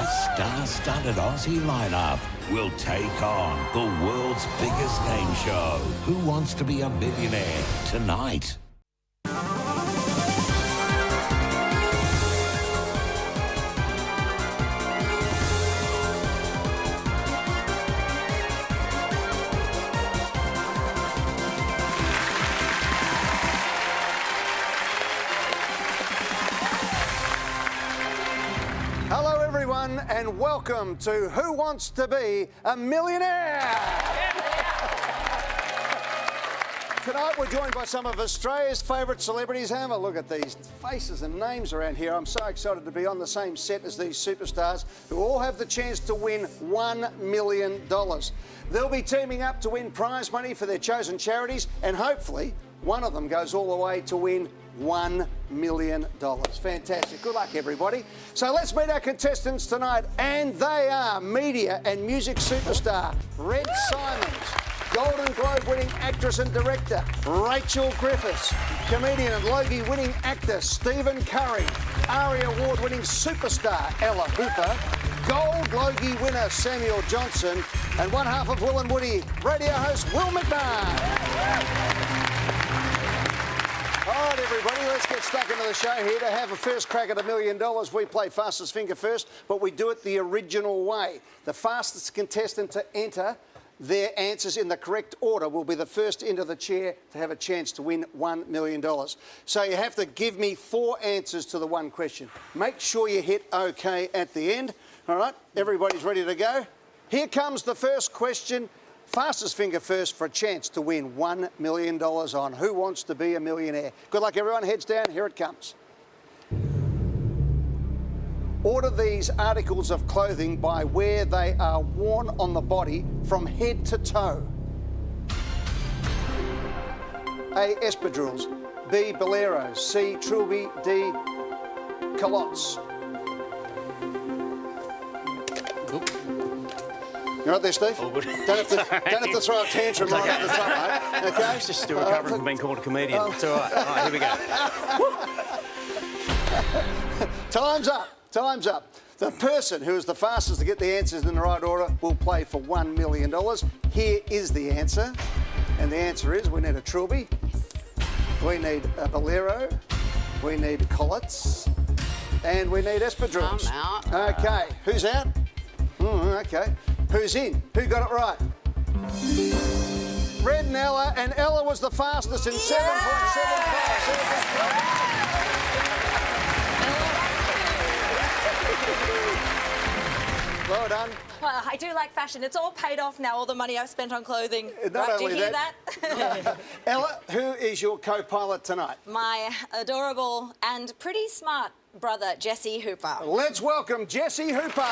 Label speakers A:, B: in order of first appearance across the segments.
A: star-studded Aussie lineup will take on the world's biggest game show, Who Wants to Be a Millionaire, tonight.
B: Hello everyone and welcome to Who Wants to Be a Millionaire? Tonight we're joined by some of Australia's favourite celebrities. Have a look at these faces and names around here. I'm so excited to be on the same set as these superstars who all have the chance to win $1 million. They'll be teaming up to win prize money for their chosen charities, and hopefully one of them goes all the way to win $1 million. Fantastic. Good luck, everybody. So let's meet our contestants tonight, and they are media and music superstar Red Simons, Golden Globe winning actress and director Rachel Griffiths, comedian and Logie-winning actor Stephen Curry, ARIA Award-winning superstar Ella Hooper, Gold Logie winner Samuel Johnson, and one half of Will and Woody, radio host Will McMahon. All right, everybody, let's get stuck into the show here. To have a first crack at $1 million, we play fastest finger first, but we do it the original way. The fastest contestant to enter their answers in the correct order will be the first into the chair to have a chance to win $1 million. So you have to give me 4 answers to the one question. Make sure you hit OK at the end. All right, everybody's ready to go. Here comes the first question. Fastest finger first for a chance to win $1 million on Who Wants to Be a Millionaire. Good luck, everyone. Heads down. Here it comes. Order these articles of clothing by where they are worn on the body from head to toe. A. Espadrilles. B. Boleros. C. Trilby. D. Culottes. You right there, Steve?
C: Oh, good.
B: Don't have to throw a tantrum right at the top, mate. Okay?
C: It's just still recovering from being called a comedian. It's all right. All right, here we go.
B: Time's up. Time's up. The person who is the fastest to get the answers in the right order will play for $1 million. Here is the answer. And the answer is we need a Trilby. We need a Bolero. We need Culottes. And we need Espadrilles.
D: I'm out.
B: Okay. Who's out? Okay. Who's in? Who got it right? Red and Ella was the fastest in 7.75. Well done.
D: Well, I do like fashion. It's all paid off now, all the money I've spent on clothing.
B: Not
D: right, do
B: only
D: you hear
B: that.
D: that?
B: Ella, who is your co-pilot tonight?
D: My adorable and pretty smart brother, Jesse Hooper.
B: Let's welcome Jesse Hooper.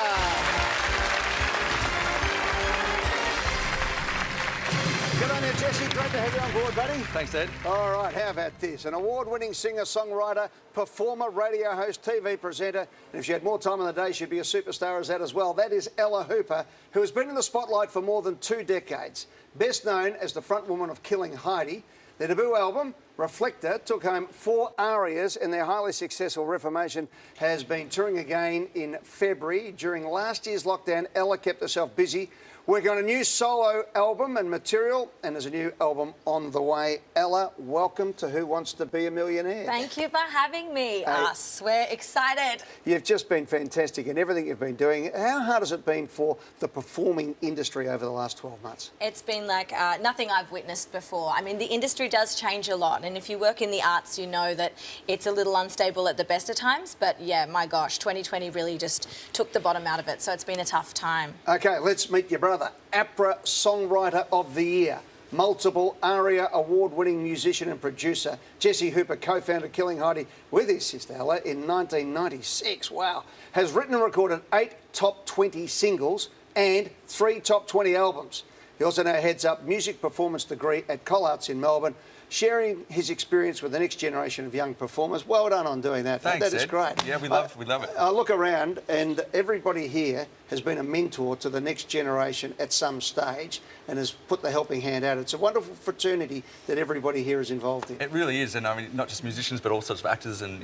B: Good on you, Jesse. Great to have you on board, buddy.
C: Thanks, Ed.
B: All right, how about this? An award-winning singer, songwriter, performer, radio host, TV presenter, and if she had more time in the day, she'd be a superstar as that as well. That is Ella Hooper, who has been in the spotlight for more than 2 decades. Best known as the frontwoman of Killing Heidi, their debut album, Reflector, took home 4 arias, and their highly successful Reformation has been touring again in February. During last year's lockdown, Ella kept herself busy working on a new solo album and material, and there's a new album on the way. Ella, welcome to Who Wants to Be a Millionaire.
D: Thank you for having me, us. We're excited.
B: You've just been fantastic in everything you've been doing. How hard has it been for the performing industry over the last 12 months?
D: It's been like nothing I've witnessed before. I mean, the industry does change a lot, and if you work in the arts, you know that it's a little unstable at the best of times, but yeah, my gosh, 2020 really just took the bottom out of it, so it's been a tough time.
B: Okay, let's meet your brother, APRA Songwriter of the Year, multiple ARIA award-winning musician and producer. Jesse Hooper co-founded Killing Heidi with his sister Ella in 1996. Wow. Has written and recorded 8 top 20 singles and 3 top 20 albums. He also now heads up music performance degree at Collarts in Melbourne. sharing his experience with the next generation of young performers. Well done on doing that.
E: Thanks,
B: That is
E: Ed.
B: great.
E: Yeah, we love it.
B: I look around and everybody here has been a mentor to the next generation at some stage and has put the helping hand out. It's a wonderful fraternity that everybody here is involved in.
E: It really is, and I mean, not just musicians, but all sorts of actors and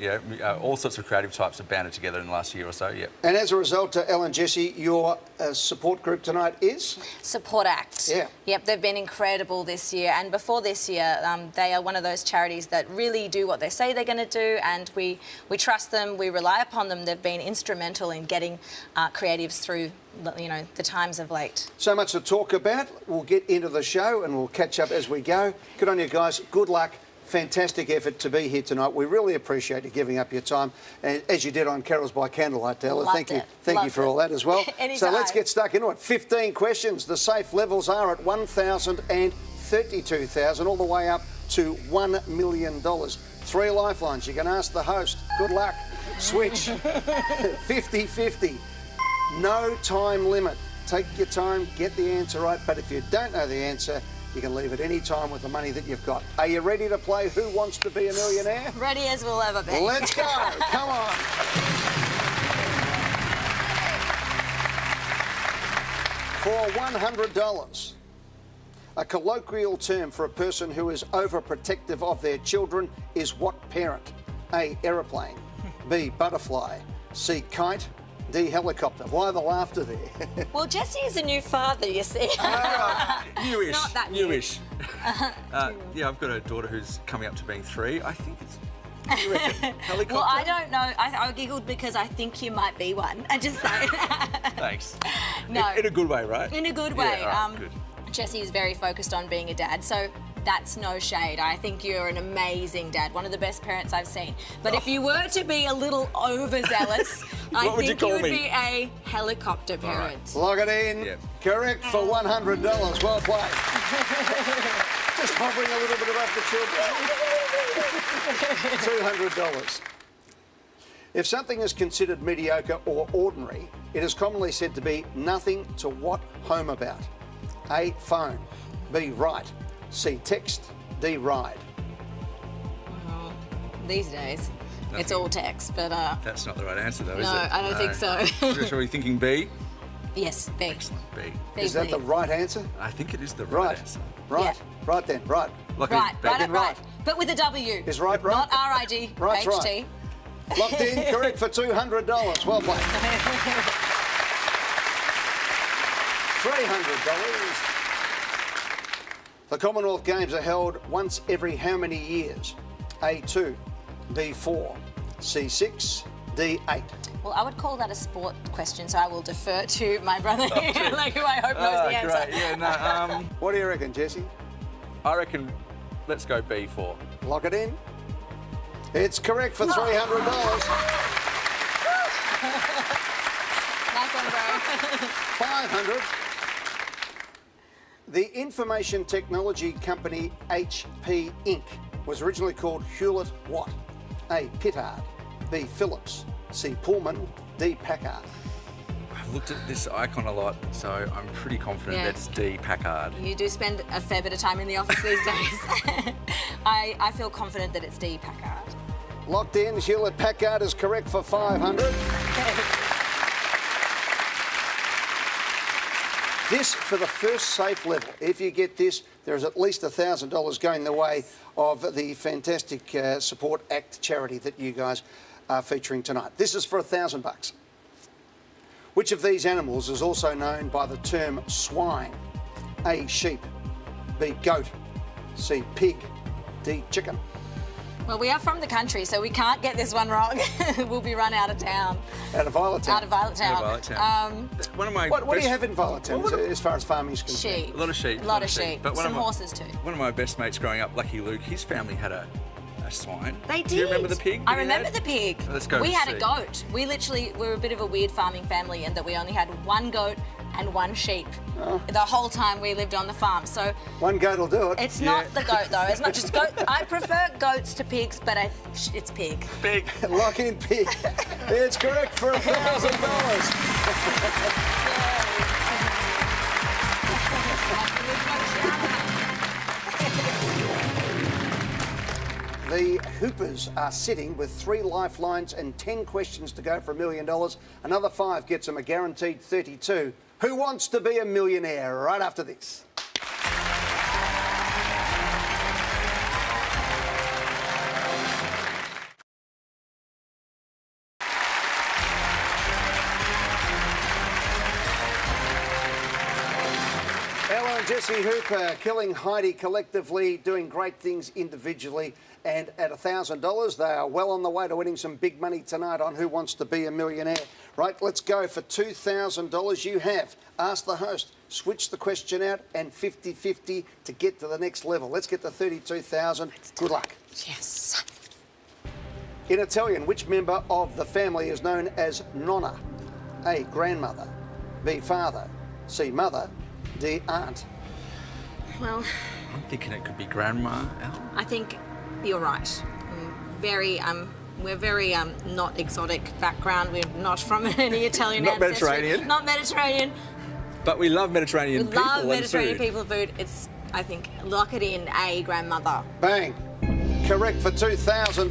E: all sorts of creative types have banded together in the last year or so. Yeah.
B: And as a result, Elle and Jesse, your support group tonight is?
D: Support Act.
B: Yeah.
D: Yep, they've been incredible this year. And before this year, they are one of those charities that really do what they say they're going to do, and we trust them, we rely upon them. They've been instrumental in getting creatives through, the times of late.
B: So much to talk about. We'll get into the show and we'll catch up as we go. Good on you guys. Good luck. Fantastic effort to be here tonight. We really appreciate you giving up your time, as you did on Carols by Candlelight, Ella.
D: Loved
B: Thank you.
D: it.
B: Thank you
D: Loved
B: for
D: it.
B: all that as well.
D: Anytime.
B: So let's get stuck into it. 15 questions. The safe levels are at $1,000 and $32,000, all the way up to $1 million. 3 lifelines. You can ask the host. Good luck. Switch. 50-50. No time limit. Take your time, get the answer right, but if you don't know the answer, you can leave at any time with the money that you've got. Are you ready to play Who Wants to Be a Millionaire?
D: Ready as we'll ever be.
B: Let's go. Come on. For $100, a colloquial term for a person who is overprotective of their children is what parent? A, aeroplane. B, butterfly. C, kite. D, helicopter. Why the laughter there?
D: Well, Jesse is a new father, you see.
E: Newish.
D: Not that new.
E: Newish. Yeah, I've got a daughter who's coming up to being 3. I think it's. You reckon? Helicopter?
D: Well, I don't know. I giggled because I think you might be one. I just say.
E: Thanks.
D: No.
E: In a good way, right?
D: In a good way.
E: Yeah, all right, good.
D: Jesse is very focused on being a dad, so that's no shade. I think you're an amazing dad, one of the best parents I've seen. But if you were to be a little overzealous, I
E: What would you
D: think you
E: call
D: would
E: me?
D: be a helicopter parent.
B: Log it in.
E: Yep.
B: Correct for $100. Well played. Just hovering a little bit above the children. $200. If something is considered mediocre or ordinary, it is commonly said to be nothing to what home about? A, phone. B, write. C, text. D, ride.
D: These days, it's all text, but
E: That's not the right answer, though, is
D: no,
E: it?
D: I don't think so.
E: Are we thinking B?
D: Yes, B.
E: Excellent, B.
D: B,
B: Is that the
D: please.
B: right answer?
E: I think it is the right
B: Right.
E: answer.
B: Right.
D: Yeah.
B: Right then. Right.
E: Like
D: Right,
E: back
D: right,
E: in
D: right. But with a W.
B: Is right right?
D: Not R-I-D,
B: Right's right.
D: H-T.
B: Locked in. Correct for $200. Well played. $300. The Commonwealth Games are held once every how many years? A2, B4, C6, D8.
D: Well, I would call that a sport question, so I will defer to my brother here, like, who I hope knows the answer.
E: Great. Yeah, no,
B: What do you reckon, Jesse?
E: I reckon let's go B4.
B: Lock it in. It's correct for $300.
D: Nice one, bro.
B: 500. The information technology company HP Inc. was originally called Hewlett what? A, Pittard. B, Phillips. C, Pullman. D, Packard.
E: I've looked at this icon a lot, so I'm pretty confident
D: Yeah.
E: that's D, Packard.
D: You do spend a fair bit of time in the office these days. I feel confident that it's D, Packard.
B: Locked in. Hewlett Packard is correct for 500. This for the first safe level. If you get this, there is at least $1,000 going the way of the fantastic Support Act charity that you guys are featuring tonight. This is for $1,000. Which of these animals is also known by the term swine? A, sheep. B, goat. C, pig. D, chicken.
D: Well, we are from the country, so we can't get this one wrong. We'll be run out of town.
B: Out of Violet Town.
D: Out of Violet Town.
E: Out of Violet Town. One of my
B: What do
E: best-
B: you have in Violet Town as far as farming is concerned?
D: Sheep.
E: A lot of sheep.
D: A lot of sheep.
E: But one
D: Some
E: of my-
D: horses too.
E: One of my best mates growing up, Lucky Luke, his family had a swine.
D: They did.
E: Do you remember the pig?
D: I
E: that he
D: remember
E: had?
D: the pig.
E: Let's go
D: We had a
E: see.
D: goat. We were a bit of a weird farming family in that we only had one goat and one sheep the whole time we lived on the farm. So
B: One goat will do it.
D: it's not the goat though. It's not just goat. I prefer goats to pigs, but it's pig.
E: Pig.
B: Lock in pig. It's correct for $1,000. The Hoopers are sitting with 3 lifelines and 10 questions to go for $1 million. Another 5 gets them a guaranteed 32. Who wants to be a millionaire? Right after this. Ella and Jesse Hooper killing Heidi collectively, doing great things individually. And at $1,000, they are well on the way to winning some big money tonight on Who Wants to Be a Millionaire. Right, let's go for $2,000. You have asked the host, switch the question out, and 50-50 to get to the next level. Let's get to 32,000. Good luck.
D: Yes.
B: In Italian, which member of the family is known as nonna? A, grandmother. B, father. C, mother. D, aunt.
D: Well,
E: I'm thinking it could be grandma, Al.
D: I think you're right. We're very not exotic background. We're not from any Italian
E: Not
D: ancestry.
E: Mediterranean.
D: Not Mediterranean.
E: But we love Mediterranean
D: We
E: people
D: love
E: and
D: Mediterranean
E: food.
D: people food. It's, I think, lock it in, A, grandmother.
B: Bang. Correct for $2,000.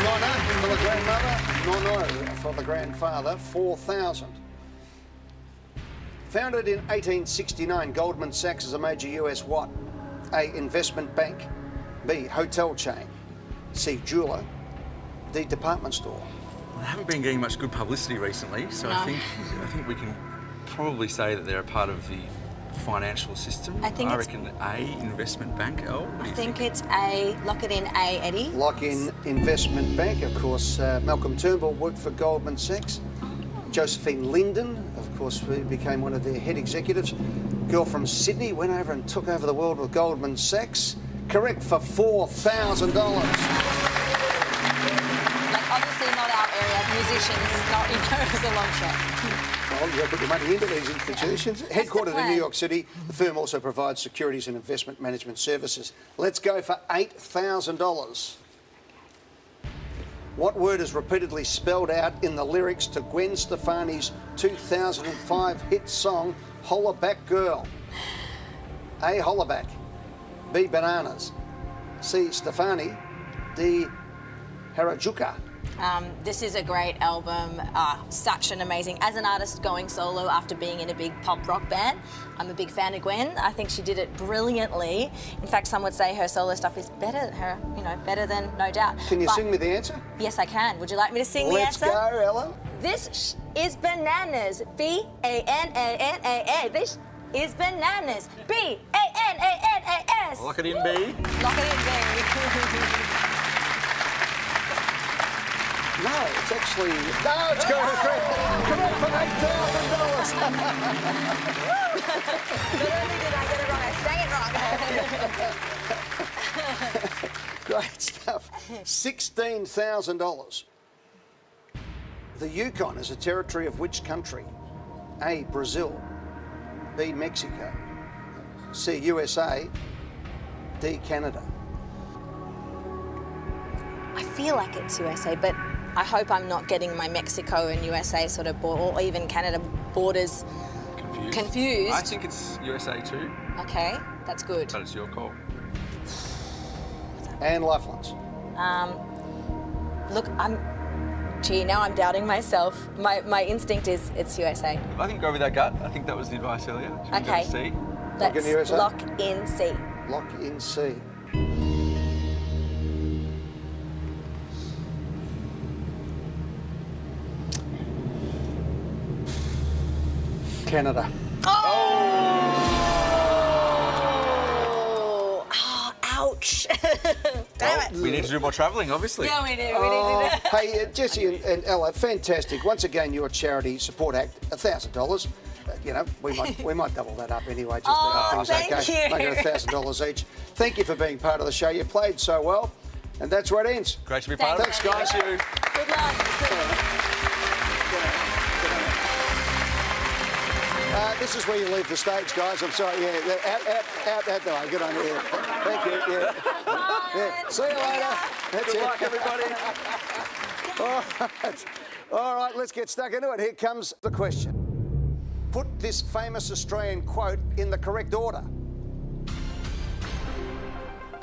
B: Nonna for the grandmother, nonno for the grandfather, 4,000. Founded in 1869, Goldman Sachs is a major US what? A, investment bank. B, hotel chain. C, jeweller. D, department store.
E: They haven't been getting much good publicity recently, so
D: No.
E: I think we can probably say that they're a part of the financial system.
D: I think it's-
E: reckon A, investment bank. Oh, what do
D: I
E: you
D: think it's A, lock it in, A, Eddie.
B: Lock in investment bank. Of course, Malcolm Turnbull worked for Goldman Sachs. Josephine Linden, of course, became one of their head executives. Girl from Sydney went over and took over the world with Goldman Sachs. Correct for $4,000.
D: Like, obviously not our area, musicians, not, it's a long shot.
B: Well, you've got to put your money into these institutions. Headquartered in
D: plan.
B: New York City, the firm also provides securities and investment management services. Let's go for $8,000. What word is repeatedly spelled out in the lyrics to Gwen Stefani's 2005 hit song, Hollaback Girl? A, hollaback. B, bananas. C, Stefani. D, Harajuka.
D: This is a great album, such an amazing, as an artist going solo after being in a big pop rock band, I'm a big fan of Gwen. I think she did it brilliantly. In fact, some would say her solo stuff is better, better than No Doubt.
B: Can you
D: But-
B: sing me the answer?
D: Yes, I can. Would you like me to sing
B: Let's
D: the
B: go,
D: answer?
B: Ella.
D: This is bananas. B-A-N-A-N-A-A. This is bananas. B-A-N-A-N-A-S.
E: Lock it in, B.
D: Lock it in, baby.
B: No, it's actually... No, it's correct. Correct for $8,000.
D: Not only did I get it wrong, I sang it wrong.
B: Great stuff. $16,000. The Yukon is a territory of which country? A, Brazil. B, Mexico. C, USA. D, Canada.
D: I feel like it's USA, but I hope I'm not getting my Mexico and USA sort of, or even Canada borders confused.
E: I think it's USA too,
D: Okay, that's good.
E: but it's your call.
B: And lifelines.
D: Look, now I'm doubting myself. My instinct is it's USA.
E: I think go with that gut. I think that was the advice earlier. Should we go
D: Okay.
E: C?
B: Lock in
D: Let's
B: USA?
D: lock in C.
B: Lock in C. Canada.
D: Oh, ouch. Damn it.
E: We need to do more travelling, obviously.
D: Yeah, we do. We need to do.
B: Hey, Jesse and Ella, fantastic. Once again, your charity support act, $1,000. We might double that up anyway, just to
D: Oh,
B: have things
D: thank
B: okay.
D: you.
B: Make it $1,000 each. Thank you for being part of the show. You played so well, and that's where it ends.
E: Great to be part of it.
B: Thanks, guys.
E: Thank you.
D: Good luck.
B: This is where you leave the stage, guys. I'm sorry. Yeah, out the way. Good on you. Thank you. Yeah. Yeah. See you later. That's
E: Good
B: it.
E: luck, everybody.
B: All right, let's get stuck into it. Here comes the question. Put this famous Australian quote in the correct order.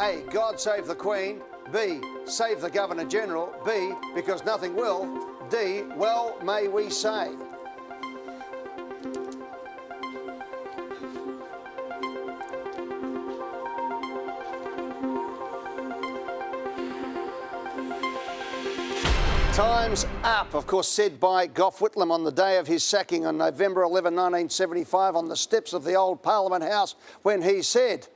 B: A, God save the Queen. B, save the Governor-General. B, because nothing will. D, well may we say. Time's up, of course, said by Gough Whitlam on the day of his sacking on November 11, 1975, on the steps of the old Parliament House, when he said,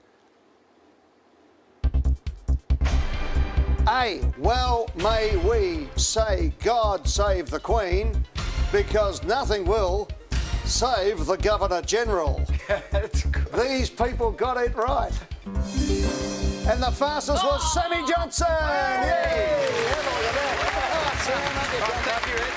B: A, well may we say God save the Queen, because nothing will save the Governor-General.
F: That's good.
B: These people got it right. And the fastest was Sammy Johnson. Yay! Have a look at that. Sam,
E: Thank you, Ed.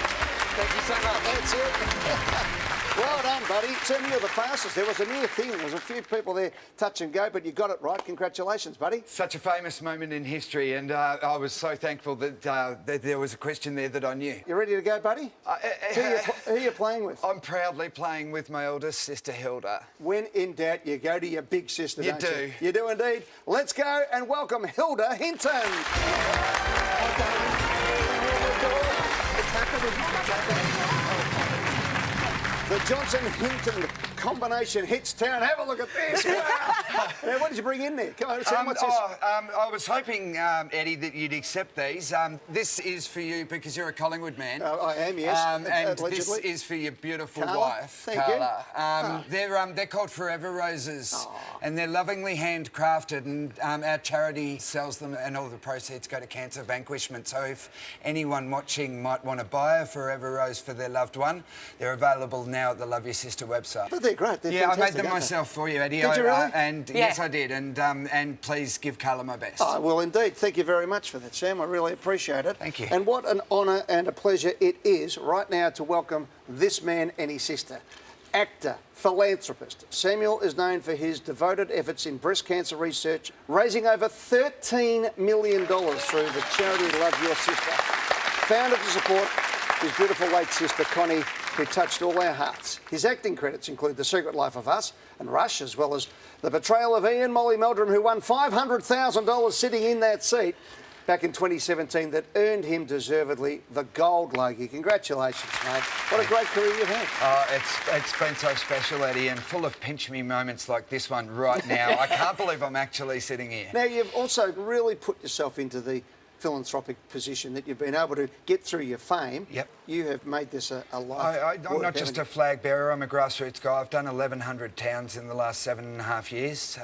E: Thank you so much.
B: that's it. Well done, buddy. Sam, you're the fastest. There was a near thing. There was a few people there touch and go, but you got it right. Congratulations, buddy.
F: Such a famous moment in history, and I was so thankful that there was a question there that I knew.
B: You ready to go, buddy? Who are you playing with?
F: I'm proudly playing with my eldest sister, Hilda.
B: When in doubt, you go to your big sister,
F: You
B: don't
F: do.
B: you? You do indeed. Let's go and welcome Hilda Hinton. The Johnson-Hinton combination hits town. Have a look at this. Wow. Now, what did you bring in there? Come on, Sam, what's this?
F: I was hoping, Eddie, that you'd accept these. This is for you because you're a Collingwood man.
B: I am, yes.
F: And
B: allegedly.
F: this is for your beautiful
B: Carla,
F: wife,
B: thank
F: Carla.
B: you.
F: They're called Forever Roses, and they're lovingly handcrafted, and our charity sells them, and all the proceeds go to cancer vanquishment. So if anyone watching might want to buy a Forever Rose for their loved one, they're available now at the Love Your Sister website.
B: But they're great. They're
F: Yeah, I made
B: fantastic,
F: them
B: aren't they?
F: myself for you, Eddie.
B: Did you really?
F: Yes, I did. And please give Carla my best.
B: Oh, well, indeed. Thank you very much for that, Sam. I really appreciate it.
F: Thank you.
B: And what an honour and a pleasure it is right now to welcome this man and his sister. Actor, philanthropist. Samuel is known for his devoted efforts in breast cancer research, raising over $13 million through the charity Love Your Sister. Founded to support his beautiful late sister, Connie, who touched all our hearts. His acting credits include The Secret Life of Us and Rush, as well as the portrayal of Ian Molly Meldrum, who won $500,000 sitting in that seat back in 2017, that earned him deservedly the Gold Logie. Congratulations, mate. What a great career you've had.
F: It's been so special, Eddie, and full of pinch-me moments like this one right now. I can't believe I'm actually sitting here.
B: Now, you've also really put yourself into the philanthropic position that you've been able to get through your fame.
F: Yep.
B: You have made this a life.
F: I'm not just a flag bearer, I'm a grassroots guy. I've done 1,100 towns in the last 7.5 years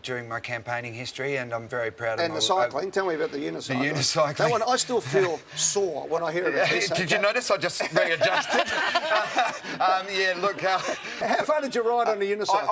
F: during my campaigning history, and I'm very proud of
B: And the cycling, tell me about the unicycle.
F: The unicycling.
B: That one, I still feel sore when I hear it.
F: Did you notice I just readjusted? Yeah, look.
B: How far did you ride on a unicycle?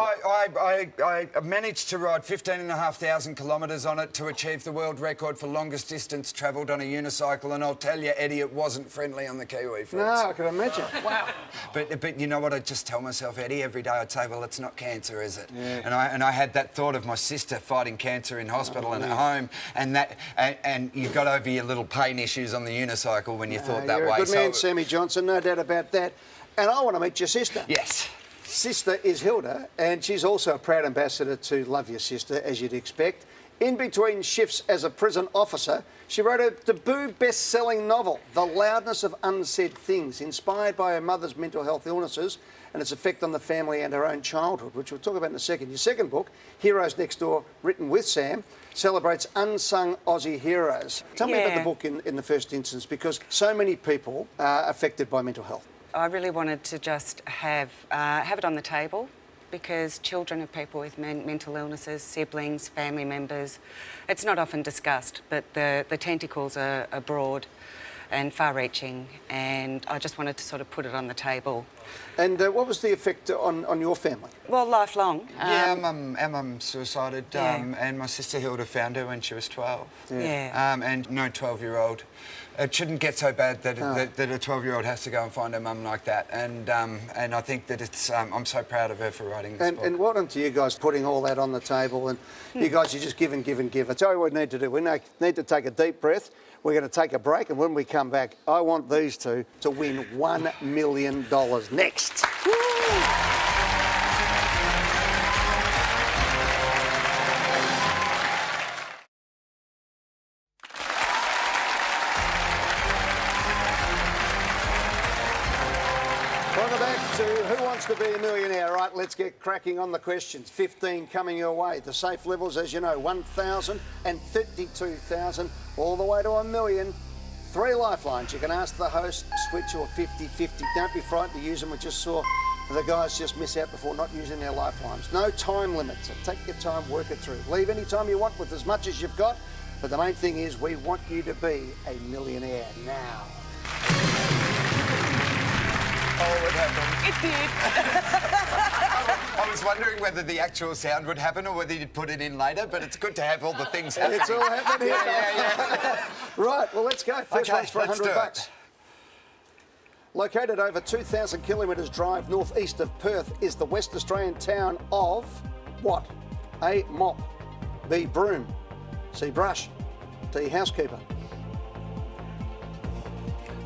F: I managed to ride 15,500 kilometres on it to achieve the world record for longest distance travelled on a unicycle, and I'll tell you, Eddie, it wasn't friendly on the Kiwi fruits.
B: No, I can imagine. Wow.
F: But you know what? I just tell myself, Eddie, every day I'd say, well, it's not cancer, is it?
B: Yeah.
F: And I had that thought of my sister fighting cancer in hospital and at home, and you got over your little pain issues on the unicycle when you thought that
B: You're
F: way.
B: a good man, Sammy Johnson, no doubt about that. And I want to meet your sister.
F: Yes.
B: Sister is Hilda, and she's also a proud ambassador to Love Your Sister, as you'd expect. In between shifts as a prison officer, she wrote a debut best-selling novel, The Loudness of Unsaid Things, inspired by her mother's mental health illnesses and its effect on the family and her own childhood, which we'll talk about in a second. Your second book, Heroes Next Door, written with Sam, celebrates unsung Aussie heroes. Tell me about the book in the first instance, because so many people are affected by mental health.
G: I really wanted to just have it on the table, because children of people with mental illnesses, siblings, family members, it's not often discussed, but the tentacles are broad and far-reaching, and I just wanted to sort of put it on the table.
B: And what was the effect on your family?
G: Well, lifelong.
F: Yeah, our mum suicided, and my sister Hilda found her when she was 12. And no 12-year-old. It shouldn't get so bad that a 12-year-old has to go and find her mum like that. And I think that it's. I'm so proud of her for writing this book.
B: And well done to you guys putting all that on the table. And you guys, you just give and give and give. I tell you what we need to do. We need to take a deep breath. We're going to take a break, and when we come back, I want these two to win $1 million next. Woo! Welcome back to Who Wants to Be a Millionaire? Right, let's get cracking on the questions. 15 coming your way. The safe levels, as you know, 1,000 and 32,000, all the way to $1 million. 3 lifelines. You can ask the host, switch or 50-50. Don't be frightened to use them. We just saw the guys just miss out before not using their lifelines. No time limits. So take your time, work it through. Leave any time you want with as much as you've got. But the main thing is we want you to be a millionaire now.
F: Oh, it happened.
G: It did.
F: I was wondering whether the actual sound would happen or whether you'd put it in later, but it's good to have all the things happening.
B: It's all happening here.
F: Yeah.
B: Right, well, let's go. First
F: Okay,
B: one's for
F: let's do it.
B: $100. Located over 2,000 kilometres drive northeast of Perth is the West Australian town of what? A, mop. B, broom. C, brush. D, housekeeper.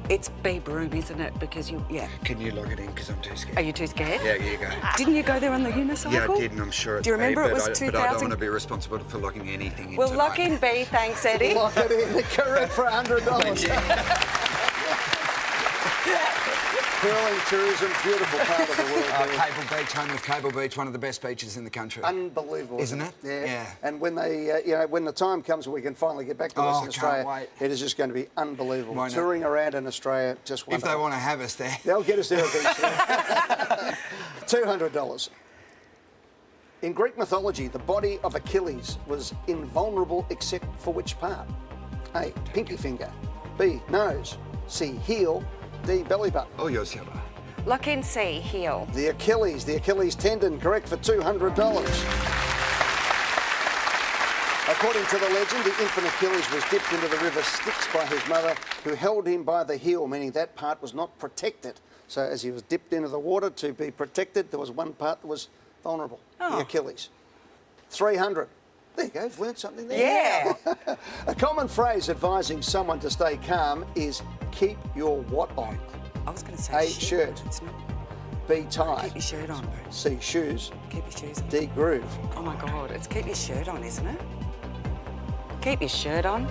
G: It's B broom, isn't it? Because you, yeah.
F: Can you log it in? Because I'm too scared.
G: Are you too scared?
F: Yeah, you go.
G: Didn't you go there on the unicycle?
F: Yeah, I did, and I'm sure it's
G: Do you remember
F: B,
G: it was
F: but
G: 2000?
F: I don't want to be responsible for logging anything in
G: Well,
F: tonight.
G: lock in B, thanks, Eddie.
B: Lock it in. Correct for $100. Curling tourism, beautiful part of the world.
F: Cable Beach, home of Cable Beach, one of the best beaches in the country.
B: Unbelievable,
F: Isn't it?
B: Yeah.
F: Yeah.
B: And when they, when the time comes when we can finally get back to Western
F: can't
B: Australia,
F: wait.
B: it is just going to be unbelievable.
F: Why not?
B: Touring around in Australia, just
F: If
B: wonderful.
F: they want to have us there.
B: They'll get us there eventually. $200. In Greek mythology, the body of Achilles was invulnerable except for which part? A, pinky finger. B, nose. C, heel. D, belly button.
F: Oh, you're silver.
G: Lock in C, heel.
B: The Achilles tendon, correct for $200. According to the legend, the infant Achilles was dipped into the river Styx by his mother, who held him by the heel, meaning that part was not protected. So as he was dipped into the water to be protected, there was one part that was vulnerable, the Achilles. $300. There you go, you've learned something there.
G: Yeah.
B: A common phrase advising someone to stay calm is keep your what on?
G: I was going to say
B: A, shirt.
G: It's not.
B: B, tie.
G: Keep your shirt on.
B: C, shoes.
G: Keep your shoes on.
B: D, groove.
G: Oh my God, it's keep your shirt on, isn't it? Keep your shirt on,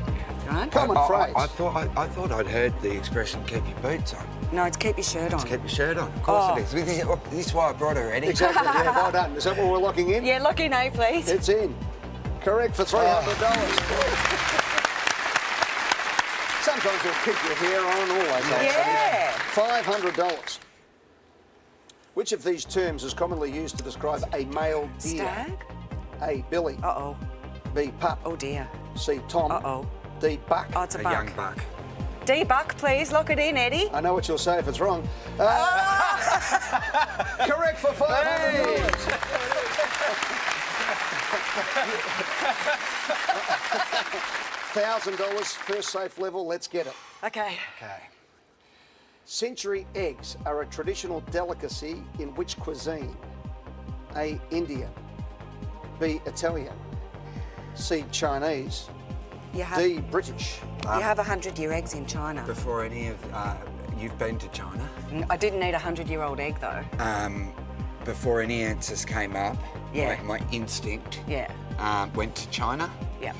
G: right?
B: Common phrase.
F: I thought I'd heard the expression "keep your boots on."
G: No, it's keep your shirt on.
F: Keep your shirt on. Of course it is. This is why I brought her, Eddie.
B: Exactly, yeah, well done. Is that what we're locking in?
G: Yeah, lock in A, please.
B: It's in. Correct for $300. Sometimes you'll keep your hair on, always.
G: Yeah.
B: $500. Which of these terms is commonly used to describe a male deer?
G: Stag?
B: A, billy.
G: Uh-oh.
B: B, pup.
G: Oh dear.
B: C, tom.
G: Uh-oh.
B: D, buck.
G: Oh, it's a
F: A
G: buck.
F: young buck.
G: D, buck, please. Lock it in, Eddie.
B: I know what you'll say if it's wrong. Correct for $500. $1,000, first safe level, let's get it.
G: Okay.
F: Okay.
B: Century eggs are a traditional delicacy in which cuisine? A, Indian. B, Italian. C, Chinese.
G: You have,
B: D, British.
G: you have 100-year eggs in China.
F: Before any of you've been to China.
G: I didn't eat a 100-year-old egg, though.
F: Before any answers came up,
G: Yeah.
F: my instinct
G: Yeah.
F: went to China.
G: Yeah.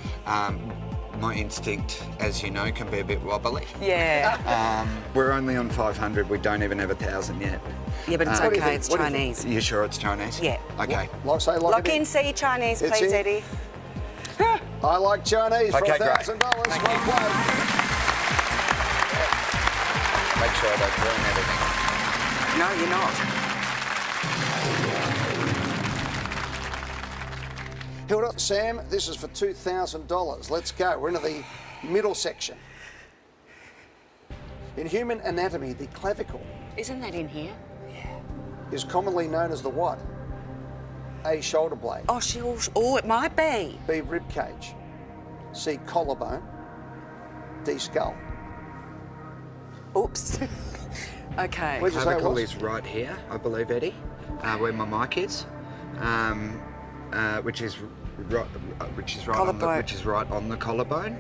F: My instinct, as you know, can be a bit wobbly.
G: Yeah.
F: We're only on 500. We don't even have 1,000 yet.
G: Yeah, but it's
B: What do you
G: okay.
B: think?
G: It's
B: What do you think?
G: Chinese.
F: You sure it's Chinese?
G: Yeah.
F: Okay.
B: Lock
G: Lock
B: it
G: in C, Chinese,
B: It's
G: please,
B: in.
G: Eddie.
B: I like Chinese for
F: Okay, great.
B: $1,000. Well played.
F: Make sure I don't ruin everything.
G: No, you're not.
B: Hilda, Sam, this is for $2,000. Let's go. We're into the middle section. In human anatomy, the clavicle
G: Isn't that in here?
B: is commonly known as the what? A, shoulder blade.
G: Oh, oh, it might be.
B: B, rib cage. C, collarbone. D, skull.
G: Oops. Okay.
B: Where'd you say it
F: Clavicle
B: was?
F: is right here, I believe, Eddie, where my mic is, which is right on the collarbone.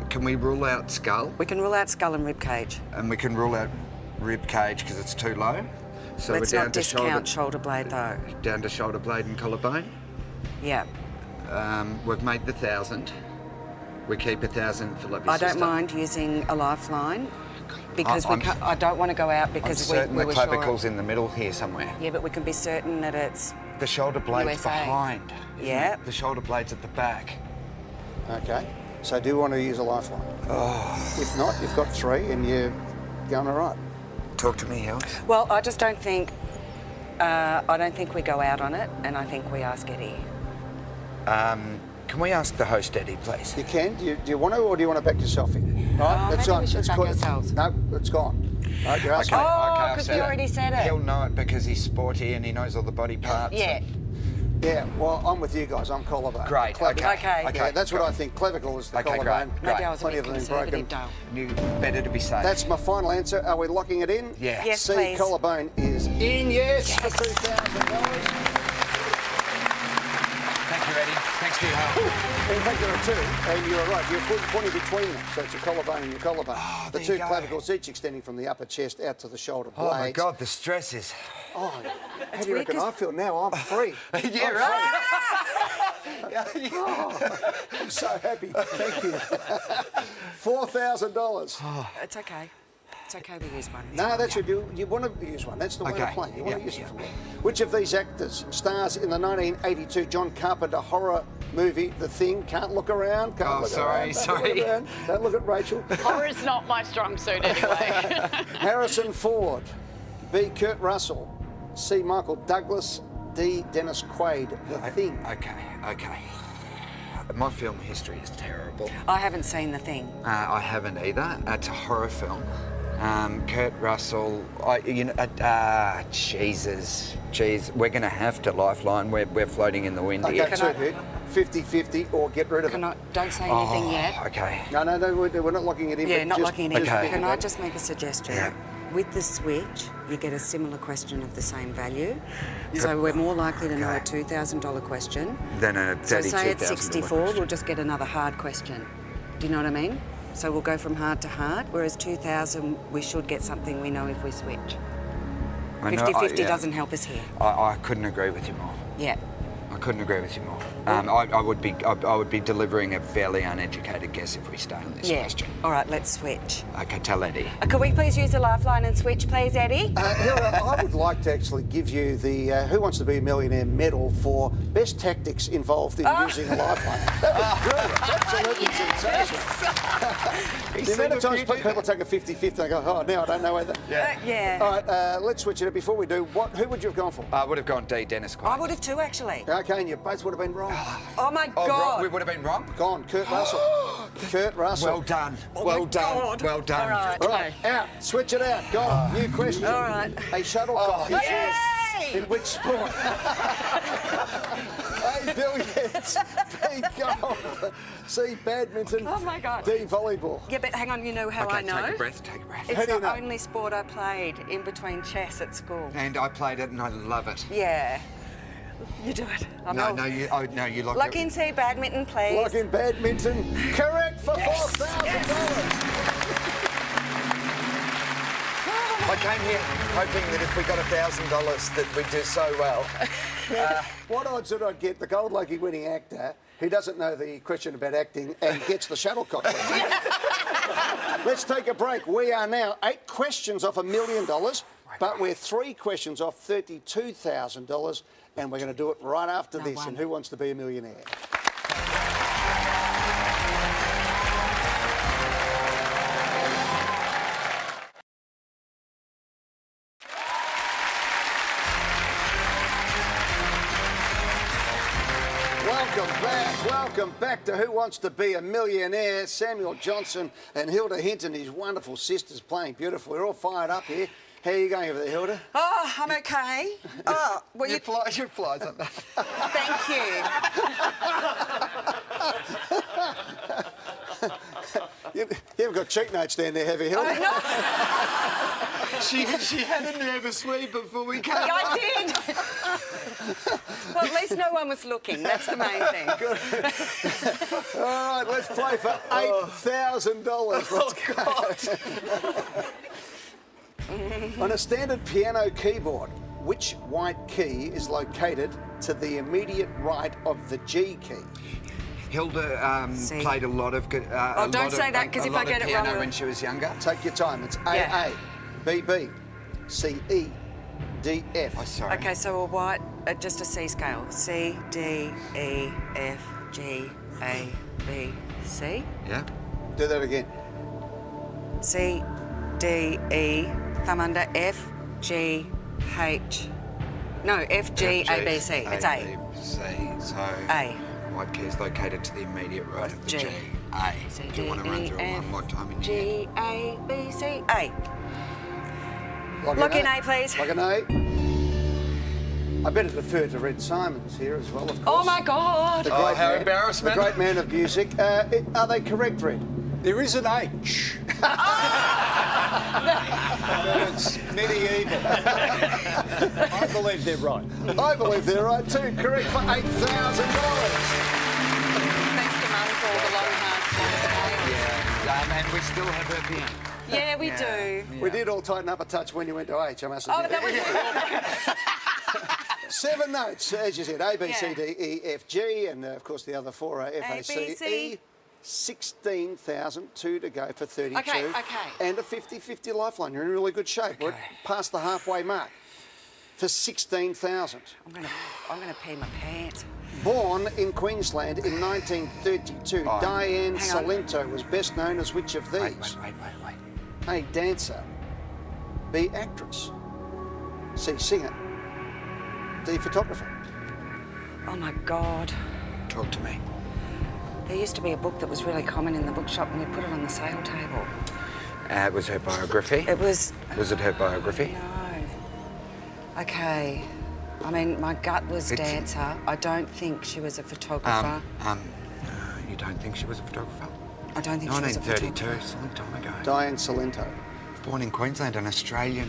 F: Can we rule out skull?
G: We can rule out skull and rib cage.
F: And we can rule out rib cage because it's too low. So
G: Let's
F: we're down
G: not
F: to
G: discount shoulder blade, though.
F: down to shoulder blade and collarbone.
G: Yeah.
F: We've made the 1,000. We keep 1,000 for love your
G: I don't
F: sister.
G: mind using a lifeline. because I don't want to go out because
F: I'm certain
G: we
F: the
G: were sure.
F: clavicle's in the middle here somewhere.
G: Yeah, but we can be certain that it's
F: The shoulder blade's
G: USA.
F: behind. isn't
G: Yeah.
F: it? The shoulder blade's at the back.
B: Okay. So do you want to use a lifeline? If not, you've got 3 and you're going all right.
F: Talk to me, Hills.
G: Well, I just don't think. I don't think we go out on it, and I think we ask Eddie.
F: Can we ask the host, Eddie, please?
B: You can. Do you want to, or do you want to back yourself in? Right,
G: maybe we should back ourselves.
B: No, it's gone. Right, you're asking.
G: Oh,
F: I've
G: 'cause
F: said
G: we
F: it.
G: already said it.
F: He'll know it because he's sporty and he knows all the body parts.
G: Yeah.
B: Yeah, well, I'm with you guys. I'm collarbone.
F: Great,
B: Clavicle.
G: Okay.
B: Yeah, that's what I think. Clavicle is the
F: Okay,
B: collarbone.
F: great.
G: Maybe I was a
B: Plenty
G: bit
B: of them
G: conservative,
B: broken.
G: Dale.
F: You better to be safe.
B: That's my final answer. Are we locking it in?
F: Yeah.
G: Yes,
B: C,
G: please.
B: collarbone is in. Yes, for $2,000.
F: Thank you, Eddie. Thanks for your help.
B: In fact, there are 2, and you're right. You're pointing between them, so it's your collarbone and your collarbone. The
F: there
B: 2
F: you go.
B: clavicles each extending from the upper chest out to the shoulder blades.
F: Oh my God, the stress is.
B: Oh, how do you
G: weird
B: reckon
G: 'cause-
B: I feel now? I'm free.
F: Yeah, right.
B: I'm so happy. Thank you. $4,000.
G: It's okay. It's okay. We use one.
B: No, that's what you want to use one. That's the way to
F: Okay.
B: play. You want to
F: Yeah,
B: use
F: yeah.
B: it for one. Which of these actors stars in the 1982 John Carpenter horror movie The Thing? Can't look around. Can't
F: Oh,
B: look
F: sorry,
B: around,
F: sorry.
B: Don't look around. Don't look at Rachel.
H: Horror's not my strong suit anyway.
B: Harrison Ford. B. Kurt Russell. C. Michael Douglas. D. Dennis Quaid. The Thing.
F: Okay. My film history is terrible.
G: I haven't seen The Thing.
F: I haven't either. It's a horror film. Kurt Russell, Jesus, we're going to have to lifeline. We're floating in the wind
B: Okay,
F: here.
B: 2 hit. 50-50 or get rid of it.
G: Don't say anything yet.
F: Okay.
B: No, we're not locking it in.
G: Yeah,
B: but
G: not
B: just-
G: locking it in.
F: Okay.
G: Can I just make a suggestion?
F: Yeah.
G: With the switch, you get a similar question of the same value. So we're more likely to know a $2,000 question.
F: Then a
G: So say it's
F: $32,000
G: 64,
F: question.
G: we'll just get another hard question. Do you know what I mean? So we'll go from hard to hard, whereas 2,000, we should get something we know if we switch.
F: I know,
G: 50-50
F: yeah.
G: doesn't help us here.
F: I couldn't agree with you more.
G: Yeah.
F: I couldn't agree with you more. I would be delivering a fairly uneducated guess if we stay on this
G: Yeah.
F: question.
G: All right, let's switch.
F: Okay, tell Eddie.
G: Could we please use a lifeline and switch, please, Eddie?
B: Hilda, I would like to actually give you the Who Wants to Be a Millionaire medal for best tactics involved in using a lifeline. That was brilliant. Absolutely sensational. The amount of times people take a 50-50 and go, oh, now I don't know whether.
G: Yeah.
B: All right, let's switch it up. Before we do, who would you have gone for?
F: I would have gone D, Dennis Quaid.
G: I would have too, actually.
B: Okay, and you both would have been wrong.
G: Oh, my
F: Oh,
G: God.
F: wrong. We would have been wrong?
B: Gone, Kurt Russell. Kurt Russell.
F: Well done.
G: Oh
F: well
G: my
F: done.
G: God.
F: Well done.
G: All right.
B: All right, out. Switch it out. Go on. New question.
G: All right.
B: A shuttlecock.
G: Yay!
B: In which sport? A, billiards. B, golf. C, badminton.
G: Oh, my God.
B: D, volleyball.
G: Yeah, but hang on, you know how
F: Okay,
G: I know?
F: take a breath, take a breath.
B: How
G: It's
B: do you
G: the
B: know?
G: only sport I played in between chess at school.
F: And I played it and I love it.
G: Yeah. You do it.
F: No, you lock
G: Lock
F: it.
G: in C, badminton, please.
B: Lock in badminton. Correct for $4,000.
F: I came here hoping that if we got $1,000 that we'd do so well.
B: What odds did I get the Gold Logie winning actor who doesn't know the question about acting and gets the shuttlecock question? Let's take a break. We are now 8 questions off $1 million, but we're 3 questions off $32,000, and we're going to do it right after this.
G: one.
B: And Who Wants to Be a Millionaire? Welcome back to Who Wants to Be a Millionaire. Samuel Johnson and Hilda Hinton, his wonderful sisters, playing beautiful. We're all fired up here. How are you going over there, Hilda?
G: Oh, I'm okay. Oh, well,
F: You fly something.
G: Thank you.
B: You haven't got cheat notes down there, have you, Hilda?
F: She had a nervous wee before we came.
G: I did. Well, at least no one was looking. That's the main thing.
B: All right, let's play for $8,000. Let's go. On a standard piano keyboard, which white key is located to the immediate right of the G key?
F: Hilda
G: C.
F: played a lot of good.
G: Oh, don't say that, 'cause if I get it wrong,
F: when she was younger.
B: Take your time. It's A,
G: Yeah.
B: B, B, C, E, D, F.
F: Oh, sorry.
G: Okay, so a white, just a C scale. C, D, E, F, G, A, B, C.
F: Yeah.
B: Do that again.
G: C, D, E, thumb under, F, G, H. No, F, G, A, B, C. It's A.
F: B, C. So
G: A.
F: white key is located to the immediate right of the
G: G.
F: G. A.
G: C,
F: Do you want to run
G: D,
F: through
G: E,
F: it one
G: F,
F: more time in your head?
G: G, A, B, C, A.
B: Lock
G: Look in A, please.
B: Like an A. I better defer to Red Simons here as well, of course.
G: Oh my God!
B: The
F: Oh,
B: great
F: how
B: man,
F: embarrassment.
B: The great man of music. Are they correct, Red?
I: There is an H. It's medieval. I believe they're right.
B: I believe they're right too. Correct for $8,000.
G: Thanks to Mum for all the long hard
F: Yeah. And we still have her piano.
G: Yeah, we do.
B: We did all tighten up a touch when you went to H, I must
G: Oh,
B: admit.
G: that was
B: 7 notes, as you said, A, B, C,
G: Yeah.
B: D, E, F, G, and of course the other 4 are F, A, C, E. 16,000, 2 to go for 32.
G: Okay.
B: And a 50-50 lifeline. You're in really good shape. We're past the halfway mark for 16,000.
G: I'm gonna pee my pants.
B: Born in Queensland in 1932, Diane
G: hang on.
B: Salento was best known as which of these?
F: Wait.
B: A, dancer. B, actress. C, singer. D, photographer.
G: Oh my God.
F: Talk to me.
G: There used to be a book that was really common in the bookshop, and we put it on the sale table.
F: It was her biography.
G: It was.
F: Was it her biography?
G: No. Okay. I mean, my gut was dancer. I don't think she was a photographer.
F: You don't think she was a photographer?
G: I don't think she was a
F: 1932,
G: photographer.
F: it's a long time ago.
B: Diane Salento.
F: Born in Queensland, an Australian.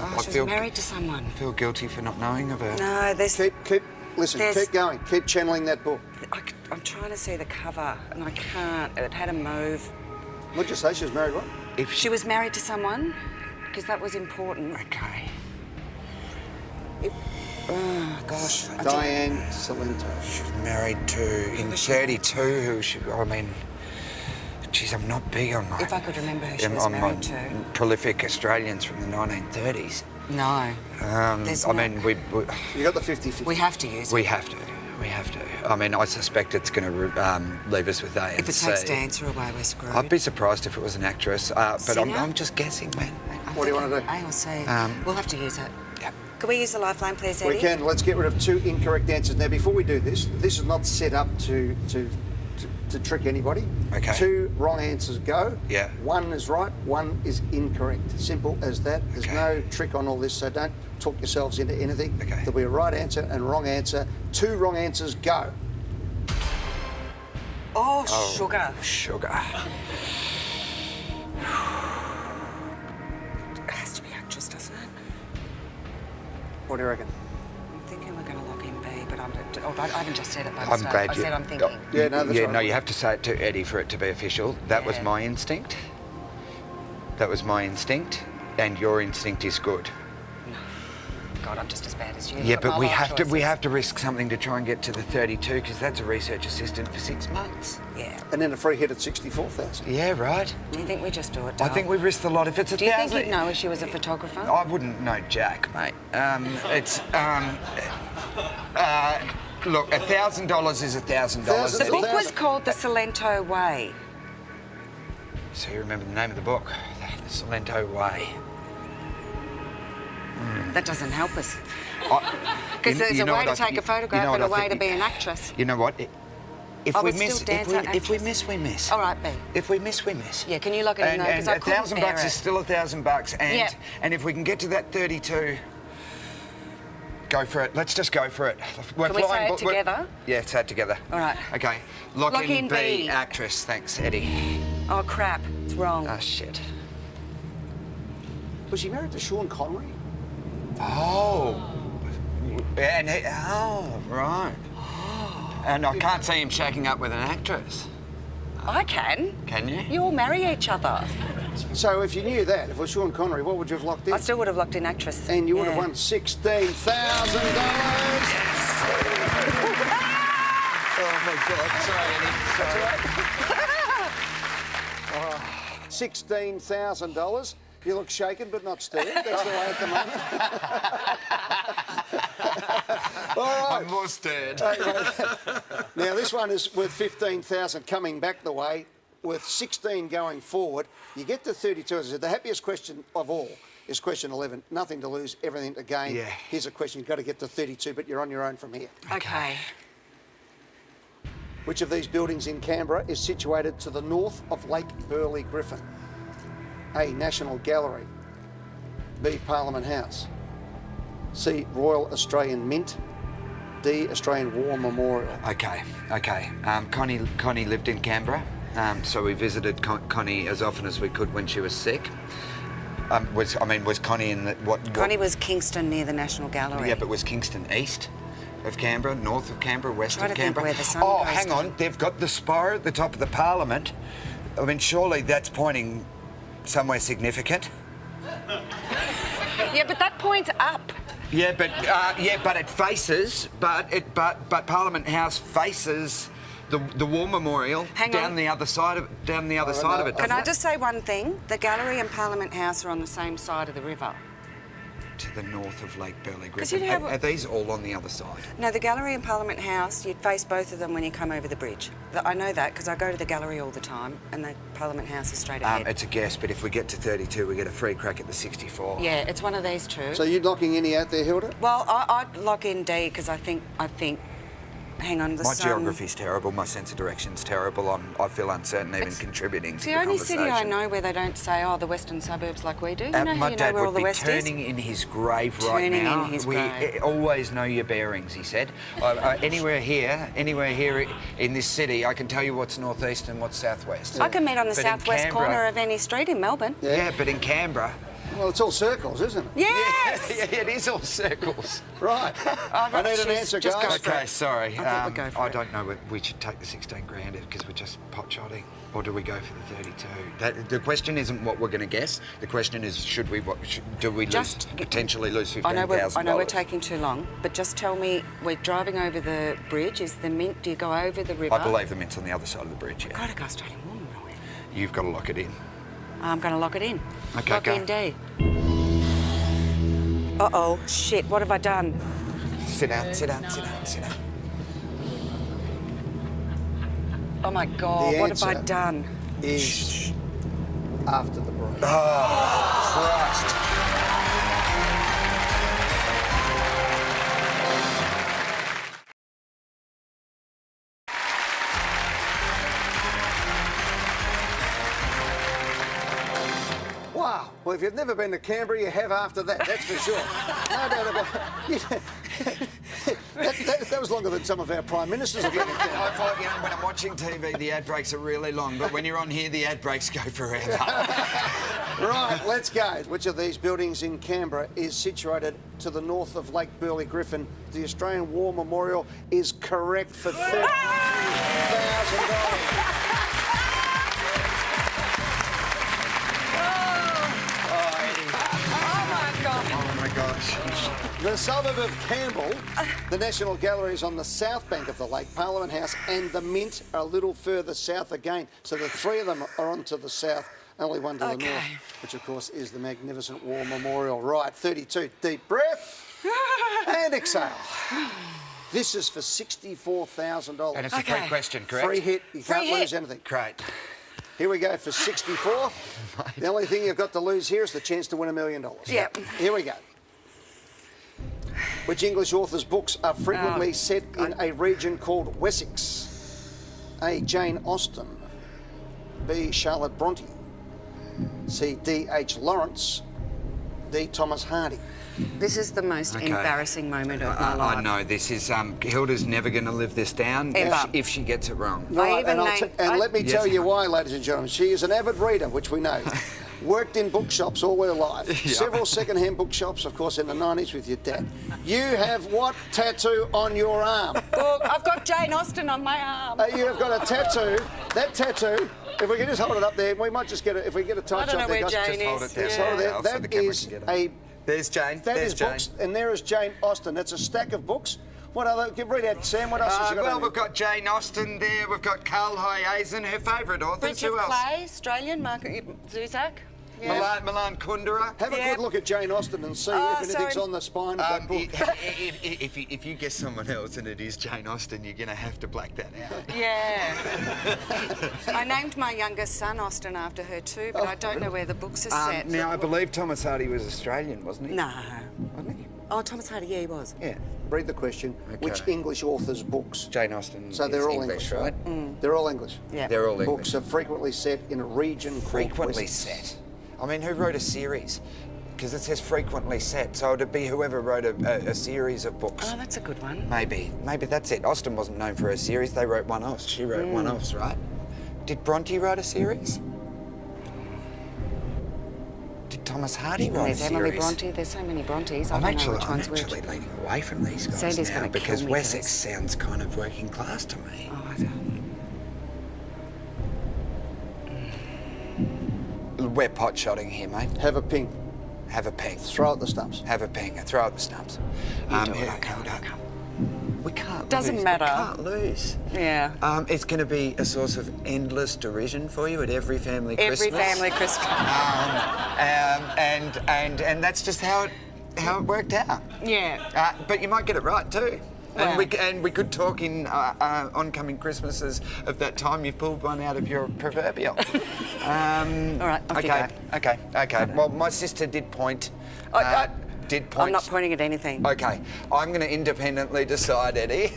G: Oh, she was married to someone.
F: I feel guilty for not knowing of her.
G: No, there's.
B: Listen,
G: There's-
B: keep going. Keep channeling that book.
G: I'm trying to see the cover, and I can't. It had a mauve.
B: What'd you say? She was married, what?
F: If
G: She was married to someone, because that was important.
F: Okay.
G: Oh, gosh.
B: Diane Salento.
F: She was married to, in 32, who she, I mean, geez, I'm not big on my...
G: If I could remember who she was
F: on my
G: married to.
F: prolific Australians from the 1930s.
G: No. There's
F: I
G: no-
F: mean,
B: You got the 50-50.
G: We have to use it.
F: we have to. We have to. I mean, I suspect it's going to leave us with A and
G: If it
F: C.
G: takes dancer away, we're screwed.
F: I'd be surprised if it was an actress, but
G: Singer?
F: I'm just guessing, man.
B: What do you want to do?
G: A or C. We'll have to use it.
F: Yeah.
G: Could we use the lifeline, please, Eddie?
B: We can. Let's get rid of 2 incorrect answers. Now, before we do this, this is not set up to trick anybody.
F: Okay.
B: 2 wrong answers go.
F: Yeah.
B: 1 is right, 1 is incorrect. Simple as that. There's
F: Okay.
B: no trick on all this, so don't talk yourselves into anything.
F: Okay.
B: There'll be a right answer and wrong answer. 2 wrong answers go.
G: Oh, sugar.
F: Sugar.
G: It has to be actress, doesn't it?
B: What do you reckon?
G: I'm thinking we're going to lock in B, but I haven't just said it by
F: I'm
G: mistake.
F: glad
G: I
F: you...
G: said I'm thinking.
B: Yeah, no, that's
F: yeah,
B: right.
F: no, you have to say it to Eddie for it to be official. That was
G: Yeah.
F: my instinct. That was my instinct, and your instinct is good.
G: God, I'm just as bad as you.
F: Yeah,
G: Got
F: but
G: my
F: we
G: life
F: have to
G: choices.
F: risk something to try and get to the 32 because that's a research assistant for 6 months.
G: Yeah.
B: And then a free hit at 64,000.
F: Yeah, right.
G: Do you think we just do it,
F: I
G: Dale?
F: think we risked a lot. If it's
G: Do you think
F: 1,000,
G: he'd know if she was a photographer?
F: I wouldn't know Jack, mate. Look, $1,000 is $1,000.
G: The book
B: $1,000.
G: was called The Salento Way.
F: So you remember the name of the book, The Salento Way.
G: That doesn't help us.
F: I-
G: Because there's
F: you
G: a
F: know
G: way
F: what
G: to
F: I
G: take
F: think-
G: a photograph
F: you know
G: and a
F: what I
G: way to
F: think-
G: be an actress.
F: You know what? If
G: I
F: we
G: would
F: miss,
G: still dance at
F: if we
G: actress.
F: miss, we miss.
G: All right, B.
F: If we miss, we miss.
G: Yeah, can you lock it in though? Because I couldn't
F: $1,000
G: bear
F: is
G: it.
F: still $1,000, and
G: Yeah.
F: and if we can get to that 32, go for it. Let's just go for it. We're
G: Can we say
F: flying,
G: it
F: but we're-
G: together?
F: Yeah, say it together.
G: All right.
F: Okay. Lock in B,
G: B.
F: actress. Thanks, Eddie.
G: Oh, crap. It's wrong.
F: Oh shit.
B: Was she married to Sean Connery?
F: Oh. And right. And I can't see him shaking up with an actress.
G: I can.
F: Can you?
G: You all marry each other.
B: So if you knew that, if it was Sean Connery, what would you have locked in?
G: I still would have locked in actress.
B: And you would have
G: Yeah.
B: won $16,000.
F: my God. Sorry, Eddie. Sorry.
B: $16,000. You look shaken but not stirred. That's the way at the moment. All right.
F: I'm more stirred.
B: Now, this one is with 15,000 coming back the way, with 16 going forward. You get to 32. As I said, the happiest question of all is question 11. Nothing to lose, everything to gain.
F: Yeah.
B: Here's a question. You've got to get to 32, but you're on your own from here.
G: Okay.
B: Which of these buildings in Canberra is situated to the north of Lake Burley Griffin? A. National Gallery. B. Parliament House. C. Royal Australian Mint. D. Australian War Memorial.
F: Okay. Connie lived in Canberra, so we visited Connie as often as we could when she was sick. Was Connie in the, what?
G: Connie was Kingston near the National Gallery.
F: Yeah, but was Kingston east of Canberra, north of Canberra, west
G: Trying
F: of
G: to think
F: Canberra?
G: where the sun
F: Oh,
G: goes
F: hang
G: to.
F: on. They've got the spire at the top of the Parliament. I mean, surely that's pointing somewhere significant.
G: Yeah, but that points up.
F: Yeah, but it faces, but Parliament House faces the War Memorial
G: Hang
F: down
G: on.
F: the other side of it. Down the other side of it.
G: Can
F: doesn't
G: I
F: it?
G: just say one thing? The gallery and Parliament House are on the same side of the river.
F: To the north of Lake Burley
G: 'Cause you
F: Griffin.
G: know
F: Are these all on the other side?
G: No, the gallery and Parliament House, you'd face both of them when you come over the bridge. I know that because I go to the gallery all the time and the Parliament House is straight ahead.
F: It's a guess, but if we get to 32, we get a free crack at the 64.
G: Yeah, it's one of these two.
B: So you locking any out there, Hilda?
G: Well, I'd lock in D because I think, hang on, the
F: My
G: sun...
F: geography's terrible, my sense of direction's terrible, I feel uncertain even contributing
G: It's
F: to
G: the
F: the
G: only
F: conversation.
G: city I know where they don't say, oh, the western suburbs like we do. You know how
F: My
G: you know
F: dad
G: where all
F: would
G: the
F: be
G: west is?
F: turning in his grave right
G: Turning
F: now.
G: in his
F: we
G: grave.
F: always know your bearings, he said. Anywhere here in this city, I can tell you what's northeast and what's southwest.
G: I can meet on the
F: But in
G: southwest
F: Canberra-
G: corner of any street in Melbourne.
F: Yeah, but in Canberra...
B: Well, it's all circles, isn't it?
G: Yes!
F: Yeah, it is all circles.
B: Right. I need an answer,
G: just
B: guys.
G: go for
F: Okay,
G: it.
F: sorry.
G: I think we'll go for
F: I
G: it.
F: don't know whether we should take the 16 grand because we're just pot-shotting, or do we go for the 32? The question isn't what we're going to guess. The question is, do we potentially lose $15,000?
G: I know we're taking too long, but just tell me, we're driving over the bridge. Is the Mint, do you go over the river?
F: I believe the Mint's on the other side of the bridge, yeah.
G: Gotta go straight in Wollongong.
F: You've got to lock it in.
G: I'm going to lock it in.
F: Okay,
G: lock
F: go.
G: in D. Uh-oh, shit, what have I done?
F: Sit down.
G: Oh, my God,
B: The
G: what have I
B: answer
G: done?
B: Is after the break.
F: Christ.
B: Wow. Well, if you've never been to Canberra, you have after that, that's for sure. No doubt about it. That was longer than some of our prime ministers have been in Canberra.
F: I find, when I'm watching TV, the ad breaks are really long, but when you're on here, the ad breaks go forever.
B: Right, let's go. Which of these buildings in Canberra is situated to the north of Lake Burley Griffin? The Australian War Memorial is correct for $30,000.
F: Oh my gosh.
B: The suburb of Campbell, the National Gallery is on the south bank of the lake. Parliament House and the Mint are a little further south again. So the three of them are on to the south, only one to the north, which of course is the magnificent War Memorial. Right, 32, deep breath and exhale. This is for $64,000.
F: And it's a free question, correct?
B: Free hit, you can't lose anything.
F: Great.
B: Here we go for 64. The only thing you've got to lose here is the chance to win $1 million.
G: Yep.
B: Here we go. Which English author's books are frequently set in a region called Wessex? A. Jane Austen. B. Charlotte Bronte. C. D.H. Lawrence. D. Thomas Hardy.
G: This is the most embarrassing moment of my life.
F: I know, this is... Hilda's never going to live this down if she gets it wrong.
B: Right, and let me tell you why, ladies and gentlemen. She is an avid reader, which we know. Worked in bookshops all her life.
F: Yeah.
B: Several second-hand bookshops, of course, in the 90s with your dad. You have what tattoo on your arm?
G: Look, I've got Jane Austen on my arm.
B: You have got a tattoo. That tattoo, if we can just hold it up there, we might just get it. If we get a tight
G: I don't
B: shot
G: know
B: there,
G: where
B: guys,
G: Jane
B: just hold
G: is.
B: it there.
G: Yeah.
B: Hold it there.
F: So the
B: That
F: camera
B: is
F: can get it.
B: a...
F: There's Jane.
B: That
F: There's
B: is
F: Jane.
B: books, and there is Jane Austen. That's a stack of books. What other? Read out, Sam. What else has you got?
F: Well,
B: on
F: we've got Jane Austen there. We've got Carl Hiaasen, her favourite authors.
G: Bridge
F: Who
G: of
F: else?
G: Clay, Australian, Margaret Zuzak.
F: Milan Kundera.
B: Have a good look at Jane Austen and see if anything's on the spine of that book.
F: If you guess someone else and it is Jane Austen, you're going to have to black that out.
G: Yeah. I named my youngest son Austen after her too, but I don't know where the books are set.
F: Now, I believe Thomas Hardy was Australian, wasn't he?
G: No.
F: Wasn't he?
G: Oh, Thomas Hardy, yeah, he was.
F: Yeah.
B: Read the question.
F: Okay.
B: Which English author's books?
F: Jane Austen.
B: So they're all English, right? They're all English.
G: Yeah.
F: They're all
B: Books
F: English.
B: are frequently set in a region called
F: Frequently
B: West.
F: set. I mean, who wrote a series? Because it says frequently set, so it'd be whoever wrote a series of books.
G: Oh, that's a good one.
F: Maybe that's it. Austen wasn't known for her series. They wrote one-offs. She wrote one-offs, right? Did Bronte write a series? Did Thomas Hardy write a
G: There's
F: series?
G: Emily Bronte. There's so many Brontes. I
F: I'm
G: don't know
F: actually,
G: which one's which.
F: leaning away from these guys
G: Sandy's
F: now
G: gonna kill
F: because
G: me for
F: Wessex
G: this.
F: sounds kind of working class to me.
G: Oh, I don't.
F: We're pot shotting here, mate.
B: Have a ping.
F: Have a ping.
B: Throw at the stumps.
F: Have a ping and throw out the stumps.
G: Do it,
F: here,
G: I can't.
F: We can't
G: Doesn't
F: lose.
G: matter.
F: We can't lose.
G: Yeah.
F: It's going to be a source of endless derision for you at every family Christmas.
G: Every family Christmas.
F: And that's just how it worked out.
G: Yeah.
F: But you might get it right too.
G: Wow.
F: And we could talk in oncoming Christmases of that time you pulled one out of your proverbial.
G: All right, off you
F: Okay. Well, my sister did point.
G: I'm not pointing at anything.
F: Okay, I'm going to independently decide, Eddie,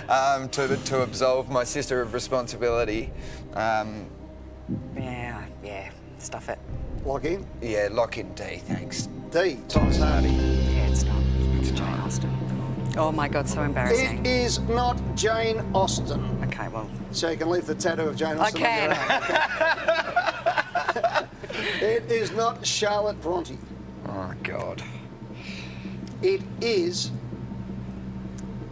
F: to absolve my sister of responsibility.
G: Yeah. Stuff it.
B: Log in.
F: Yeah, lock in D, thanks.
B: D. Thomas Hardy.
G: Yeah, it's not. It's Jane Austen. Oh my God, so embarrassing.
B: It is not Jane Austen.
G: Okay, well.
B: So you can leave the tattoo of Jane
G: I
B: Austen on your arm. It is not Charlotte Bronte.
F: Oh, God.
B: It is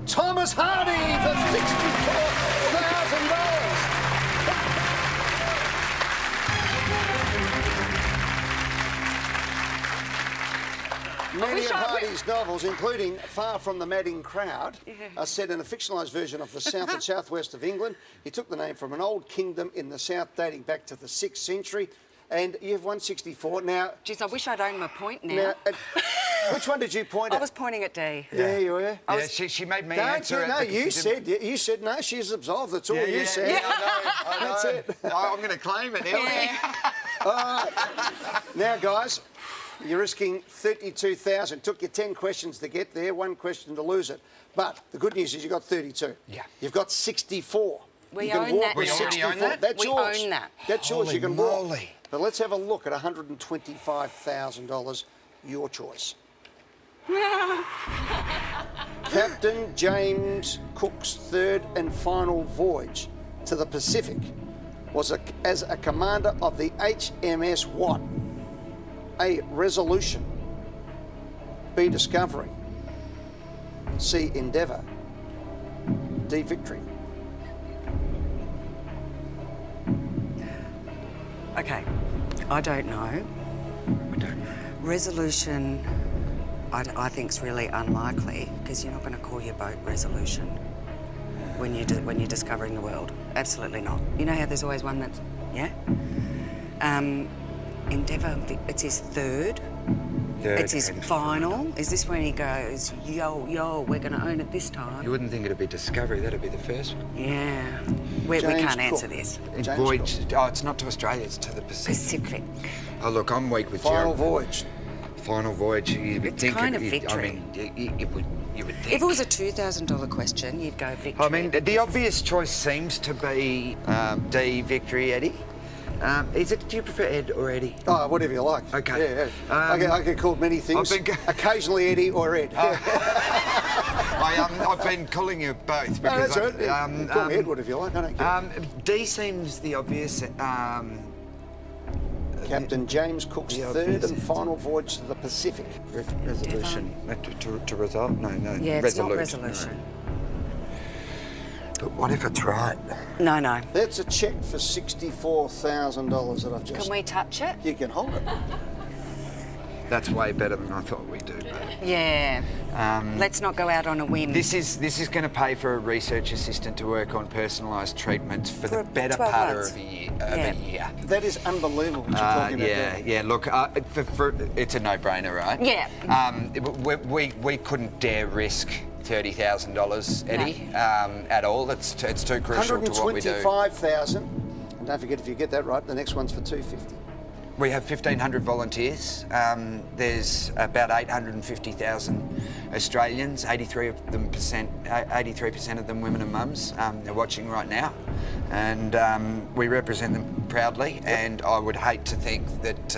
B: Thomas Hardy for $64,000. Many of Hardy's novels, including Far from the Madding Crowd, are set in a fictionalised version of the south and southwest of England. He took the name from an old kingdom in the south dating back to the 6th century. And you've won 64. Now...
G: Geez, I wish I'd owned my point now.
B: Which one did you point at?
G: I was pointing at D.
B: Yeah, you were.
F: Yeah, she made me
B: Don't
F: answer
B: you?
F: it.
B: No,
F: because
B: you said no, she's absolved. That's all you said.
F: Yeah, I know.
B: That's it.
F: I'm going to claim it, Ellie.
B: Now, guys, you're risking 32,000. Took you 10 questions to get there, 1 question to lose it. But the good news is you got 32.
F: Yeah.
B: You've got 64.
G: We
B: you can
G: own
B: walk
G: that
B: with
G: now.
F: We already
B: 64.
F: own that?
B: That's
G: We
B: yours.
G: own that.
B: That's yours.
F: Holy
B: You can walk.
F: moly.
B: But let's have a look at $125,000. Your choice. Captain James Cook's third and final voyage to the Pacific was as a commander of the HMS what? A. Resolution. B. Discovery. C. Endeavour. D. Victory.
G: Okay, I don't know. Resolution, I think is really unlikely because you're not going to call your boat Resolution when you're discovering the world. Absolutely not. You know how there's always one that's Endeavour. It's his third. It's his
F: and
G: final. Is this when he goes, yo, we're going to own it this time?
F: You wouldn't think it'd be Discovery. That'd be the first one.
G: Yeah. We
B: James
G: can't answer
B: Cook.
G: this.
F: And
B: James
F: voyage. Oh, it's not to Australia. It's to the Pacific.
G: Pacific.
F: Oh, look, I'm weak with
B: Final
F: geography.
B: voyage.
F: Final voyage. You would
G: It's
F: think
G: kind of
F: I
G: Victory.
F: mean, you would think.
G: If it was a $2,000 question, you'd go Victory.
F: I mean, the obvious choice seems to be D, Victory, Eddie. Is it? Do you prefer Ed or Eddie?
B: Oh, whatever you like.
F: Okay.
B: Yeah. I get called many things. Occasionally Eddie or Ed.
F: I've been calling you both
B: No,
F: because
B: that's right. Call me Ed, whatever you like. I don't care.
F: D seems the obvious.
B: Captain James Cook's
F: the
B: third
F: obvious
B: and final voyage to the Pacific.
F: Resolution. To resolve? No.
G: Yeah, it's not
F: Resolute.
G: Resolution.
F: No. But what if it's right?
G: No.
B: That's a cheque for $64,000 that I've just...
G: Can we touch it?
B: You can hold it.
F: That's way better than I thought we'd do, mate.
G: Yeah. Let's not go out on a whim.
F: This is going to pay for a research assistant to work on personalised treatments for the better
G: 12
F: part
G: months.
F: of a year.
B: That is unbelievable what you're talking about there.
F: Yeah. Look, it's a no-brainer, right?
G: Yeah.
F: We couldn't dare risk $30,000, Eddie, at all. It's too crucial to what we do.
B: 125,000. And don't forget, if you get that right, the next one's for 250.
F: We have 1,500 volunteers. There's about 850,000 Australians. 83% of them women and mums. They're watching right now, and we represent them proudly. And I would hate to think that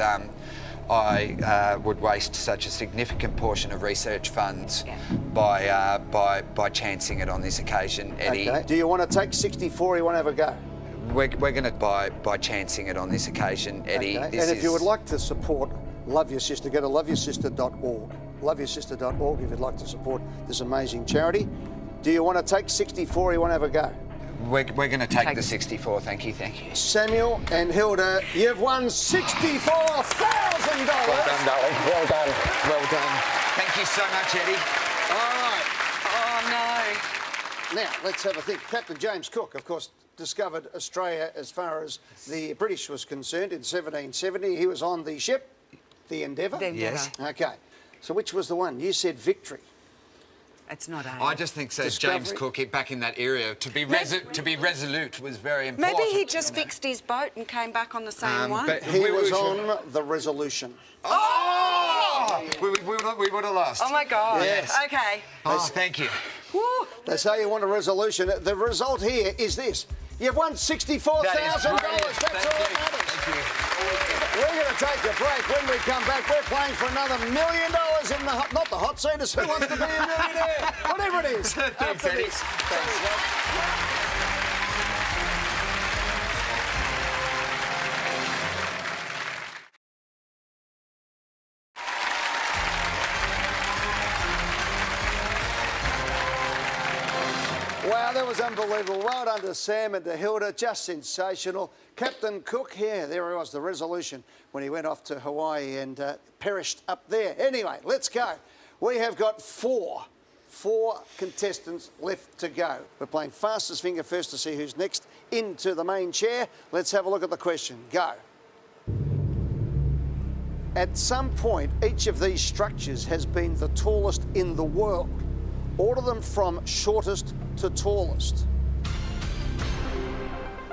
F: I would waste such a significant portion of research funds by chancing it on this occasion, Eddie.
B: Okay. Do you want to take 64 or you want to have a go?
F: We're going to by chancing it on this occasion, Eddie.
B: Okay. And if you would like to support Love Your Sister, go to loveyourssister.org. Loveyoursisister.org if you'd like to support this amazing charity. Do you want to take 64 or you want to have a go?
F: We're going to take the 64, thank you.
B: Samuel and Hilda, you've won $64,000.
F: Well done, darling. Well done. Thank you so much, Eddie.
B: All right.
G: Oh, no.
B: Now, let's have a think. Captain James Cook, of course, discovered Australia as far as the British was concerned in 1770. He was on the ship, the Endeavour.
F: Yes.
B: Okay. So which was the one? You said Victory.
G: It's not A.
F: I just think James Cook back in that area to be resolute was very important.
G: Maybe he just fixed his boat and came back on the same one.
F: But
B: He was on the Resolution.
F: Oh! We would have lost.
G: Oh, my God.
B: Yes.
G: OK.
F: Oh, thank you.
G: Woo.
B: They say you want a resolution. The result here is this. You've won $64,000. That's all that matters.
F: Thank you.
B: We're going to take a break. When we come back, we're playing for another $1 million in the not the hot seat, it's Who Wants to Be a Millionaire? Whatever it is.
F: Thanks, Eddie.
B: Wow, that was unbelievable. Well done to Sam and to Hilda. Just sensational. Captain Cook, yeah, there he was, the Resolution, when he went off to Hawaii and perished up there. Anyway, let's go. We have got four contestants left to go. We're playing fastest finger first to see who's next into the main chair. Let's have a look at the question. Go. At some point, each of these structures has been the tallest in the world. Order them from shortest to tallest.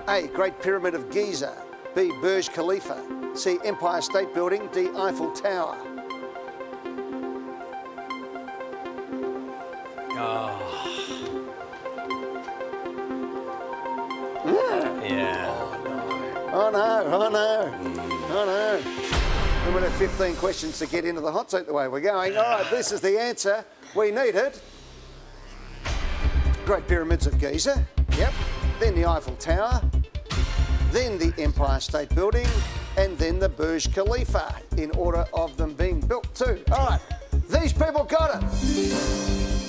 B: A, Great Pyramid of Giza. B, Burj Khalifa. C, Empire State Building. D, Eiffel Tower.
C: Yeah.
B: Oh no. And we'll have 15 questions to get into the hot seat the way we're going. All right, this is the answer we needed. Great Pyramids of Giza. Yep. Then the Eiffel Tower. Then the Empire State Building. And then the Burj Khalifa, in order of them being built too. All right, these people got it.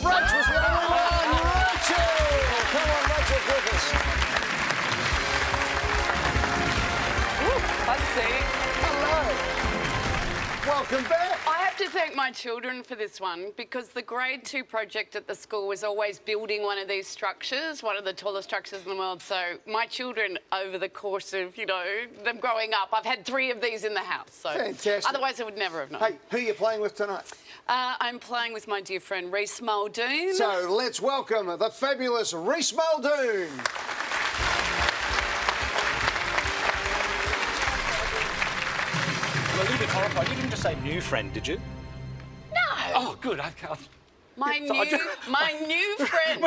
B: Rach was the only one. Rachel! Come on, Rachel Griffiths.
H: Let's see.
B: Hello. Welcome back.
H: I have to thank my children for this one because the grade 2 project at the school was always building one of these structures, one of the tallest structures in the world. So my children, over the course of, them growing up, I've had 3 of these in the house. So
B: Fantastic.
H: Otherwise I would never have known.
B: Hey, who are you playing with tonight?
H: I'm playing with my dear friend Reese Muldoon.
B: So let's welcome the fabulous Reese Muldoon.
C: I'm a little bit horrified. You didn't just say new friend, did you?
H: No.
C: Oh, good.
H: My new friend.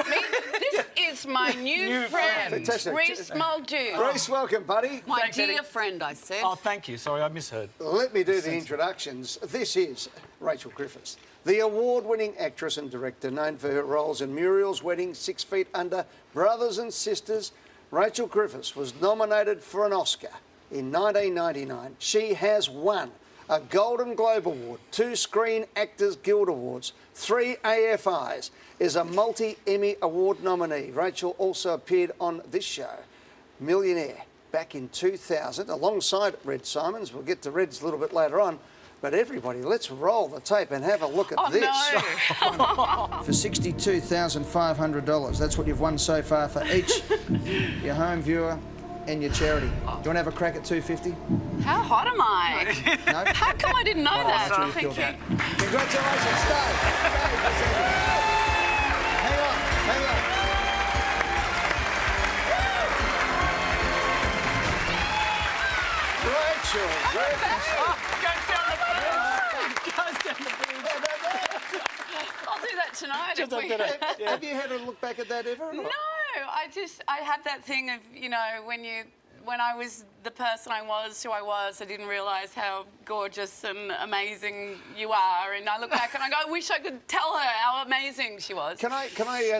H: This is my new friend,
B: Fantastic.
H: Reese Muldoon.
B: Reese, welcome, buddy.
H: My
C: Thanks,
H: dear
C: Eddie.
H: friend, I said.
C: Oh, thank you. Sorry, I misheard.
B: Let me do the introductions. This is Rachel Griffiths, the award-winning actress and director known for her roles in Muriel's Wedding, 6 Feet Under, Brothers and Sisters. Rachel Griffiths was nominated for an Oscar in 1999. She has won a Golden Globe Award, 2 Screen Actors Guild Awards, 3 AFIs, is a multi-Emmy Award nominee. Rachel also appeared on this show, Millionaire, back in 2000, alongside Red Simons. We'll get to Red's a little bit later on. But everybody, let's roll the tape and have a look at this.
H: No.
B: For $62,500. That's what you've won so far for each, your home viewer and your charity. Do you want to have a crack at 250?
H: How hot am I?
B: No?
H: How come I didn't know that?
B: That's what you feel
H: Thank
B: bad. Congratulations, stay. Hang on, hang on. Rachel,
H: I'll do that tonight. If we...
B: have you had a look back at that ever? or not?
H: No, I have that thing of, you know, when I was the person I was, who I was, I didn't realise how gorgeous and amazing you are. And I look back and I go, I wish I could tell her how amazing she was.
B: Can I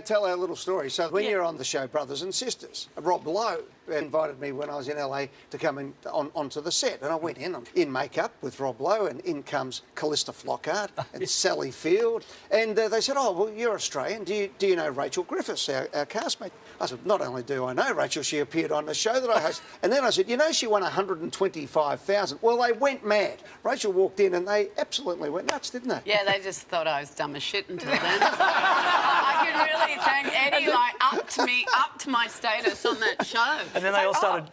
B: tell our little story? So when you're on the show, Brothers and Sisters, Rob Lowe invited me when I was in LA to come onto the set, and I went in. I'm in makeup with Rob Lowe, and in comes Callista Flockhart and Sally Field, and they said, "Oh, well, you're Australian. Do you know Rachel Griffiths, our castmate?" I said, "Not only do I know Rachel, she appeared on the show that I host." And then I said, "You know, she won $125,000. Well, they went mad. Rachel walked in, and they absolutely went nuts, didn't they?
H: Yeah, they just thought I was dumb as shit until then. I can really thank Eddie, like, upped my status on that show.
C: And then they all started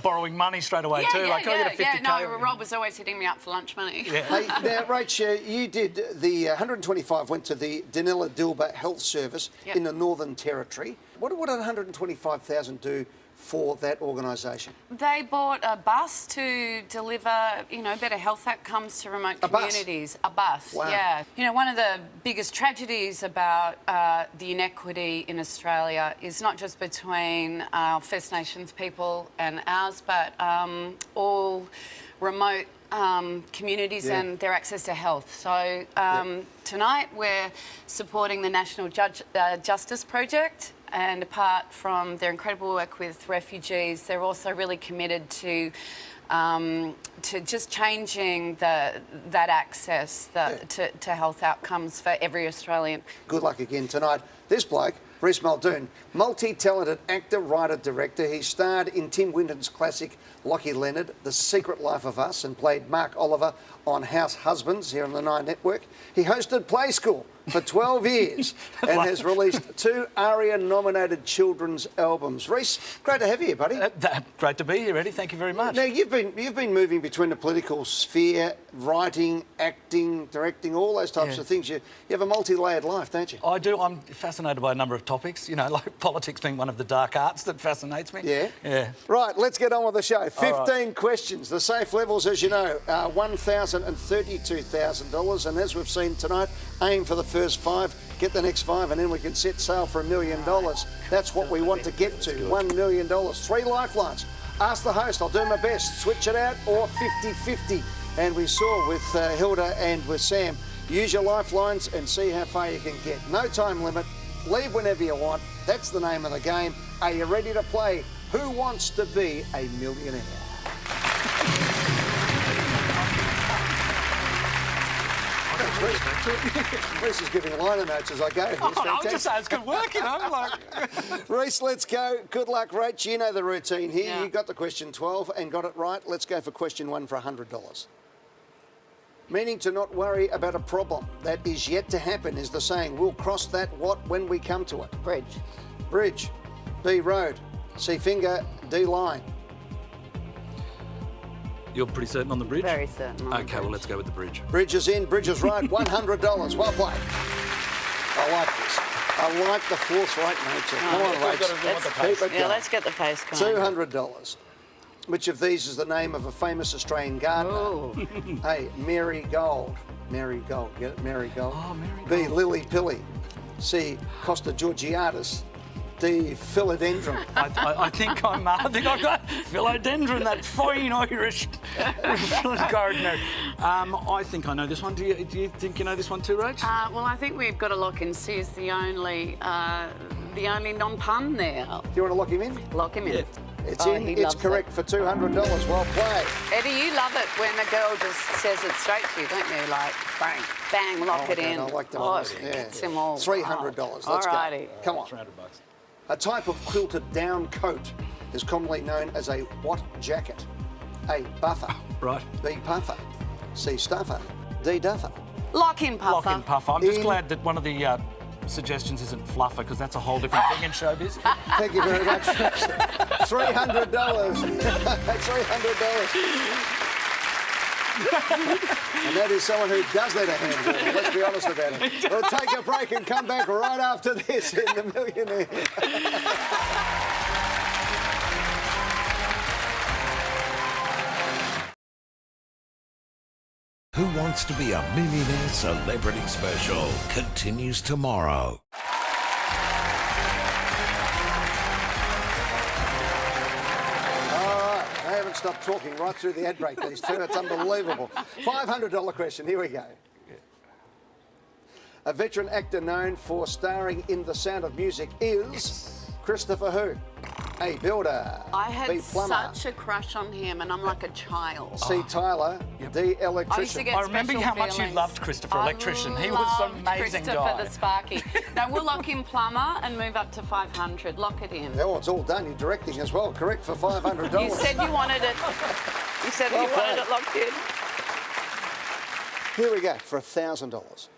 C: borrowing money straight away too. Like, can I get a 50K?
H: No, Rob was always hitting me up for lunch money.
C: Yeah.
B: Hey, now, Rach, you did the 125 went to the Danila Dilba Health Service in the Northern Territory. What did 125,000 do for that organisation?
H: They bought a bus to deliver, you know, better health outcomes to remote communities. A bus,
B: wow.
H: Yeah. You know, one of the biggest tragedies about the inequity in Australia is not just between First Nations people and ours, but all remote communities and their access to health. So tonight we're supporting the National Justice Project, and apart from their incredible work with refugees, they're also really committed to just changing that access to health outcomes for every Australian.
B: Good luck again tonight. This bloke, Reece Muldoon, multi-talented actor, writer, director. He starred in Tim Winton's classic Lockie Leonard, The Secret Life of Us, and played Mark Oliver on House Husbands here on the Nine Network. He hosted Play School for 12 years and has released 2 ARIA-nominated children's albums. Reece, great to have you here, buddy.
C: Great to be here, Eddie. Thank you very much.
B: Now, you've been moving between the political sphere, writing, acting, directing, all those types of things. You have a multi-layered life, don't you?
C: I do. I'm fascinated by a number of topics, you know, like politics being one of the dark arts that fascinates me.
B: Yeah?
C: Yeah.
B: Right, let's get on with the show. 15 questions. The safe levels, as you know, are $1,000 and $32,000. And as we've seen tonight, aim for the first 5, get the next 5, and then we can set sail for $1 million. That's what we want to get to, $1 million. 3 lifelines. Ask the host, I'll do my best. Switch it out or 50-50. And we saw with Hilda and with Sam, use your lifelines and see how far you can get. No time limit. Leave whenever you want. That's the name of the game. Are you ready to play Who Wants to Be a Millionaire? Reece is giving liner notes as I go.
C: I was just saying it's good work, you know. Like...
B: Reece, let's go. Good luck, Rach. You know the routine here.
H: Yeah.
B: You got the question 12 and got it right. Let's go for question 1 for $100. Meaning to not worry about a problem that is yet to happen is the saying. We'll cross that when we come to it.
D: Bridge.
B: Bridge. B, road. C, finger. D, line.
C: You're pretty certain on the bridge?
D: Very certain.
C: Okay, well, let's go with the bridge.
B: Bridge is in. Bridge is right. $100. Well played. I like this. I like the forthright nature. Come on, Rach. Keep it going.
H: Let's get the pace going.
B: $200. Which of these is the name of a famous Australian gardener? A, Mary Gold. Mary Gold. Get it? Mary Gold.
C: Oh, Mary
B: B,
C: Gold.
B: Lily Pilly. C, Costa Georgiatus. D, Philodendron.
C: I think I've got philodendron, that fine Irish gardener. I think I know this one. Do you think you know this one too, Rach?
H: Well, I think we've got to lock in. C is the only non-pun there.
B: Do you want to lock him in?
H: Lock him in.
C: Yeah.
B: It's in. It's correct for $200. Well played.
H: Eddie, you love it when a girl just says it straight to you, don't you? Like, bang, bang, lock it in.
B: I like the
H: Oh,
B: voice.
H: it
B: Yeah.
H: gets him all.
B: $300. Let's
H: Alrighty.
B: go. Come on.
C: $300.
B: A type of quilted down coat is commonly known as a what jacket? A, buffer.
C: Right.
B: B, puffer. C. Stuffer. D. Duffer.
H: Lock in Puffer.
C: Lock in Puffer. I'm just
B: In-
C: glad that one of the suggestions isn't Fluffer, because that's a whole different thing in showbiz.
B: Thank you very much. $300. $300. And that is someone who does let a hand win. Let's be honest about it. We'll take a break and come back right after this in The Millionaire.
A: Who Wants to Be a Millionaire Celebrity Special continues tomorrow.
B: They haven't stopped talking right through the ad break, these two. It's unbelievable. $500 question. Here we go. A veteran actor known for starring in The Sound of Music is Christopher who? A. Builder.
H: I had
B: B. Plumber.
H: such a crush on him, and I'm like a child.
B: C. Tyler. D. Electrician.
H: I used to get
C: I remember
H: special
C: how much you
H: feelings.
C: loved Christopher Electrician. He was
H: loved
C: an amazing
H: Christopher
C: guy.
H: the Sparky. No, we'll lock in Plumber and move up to 500. Lock it in.
B: Oh, it's all done. You're directing as well. Correct for $500.
H: You said you wanted it. You said you wanted it locked in.
B: Here we go for $1,000.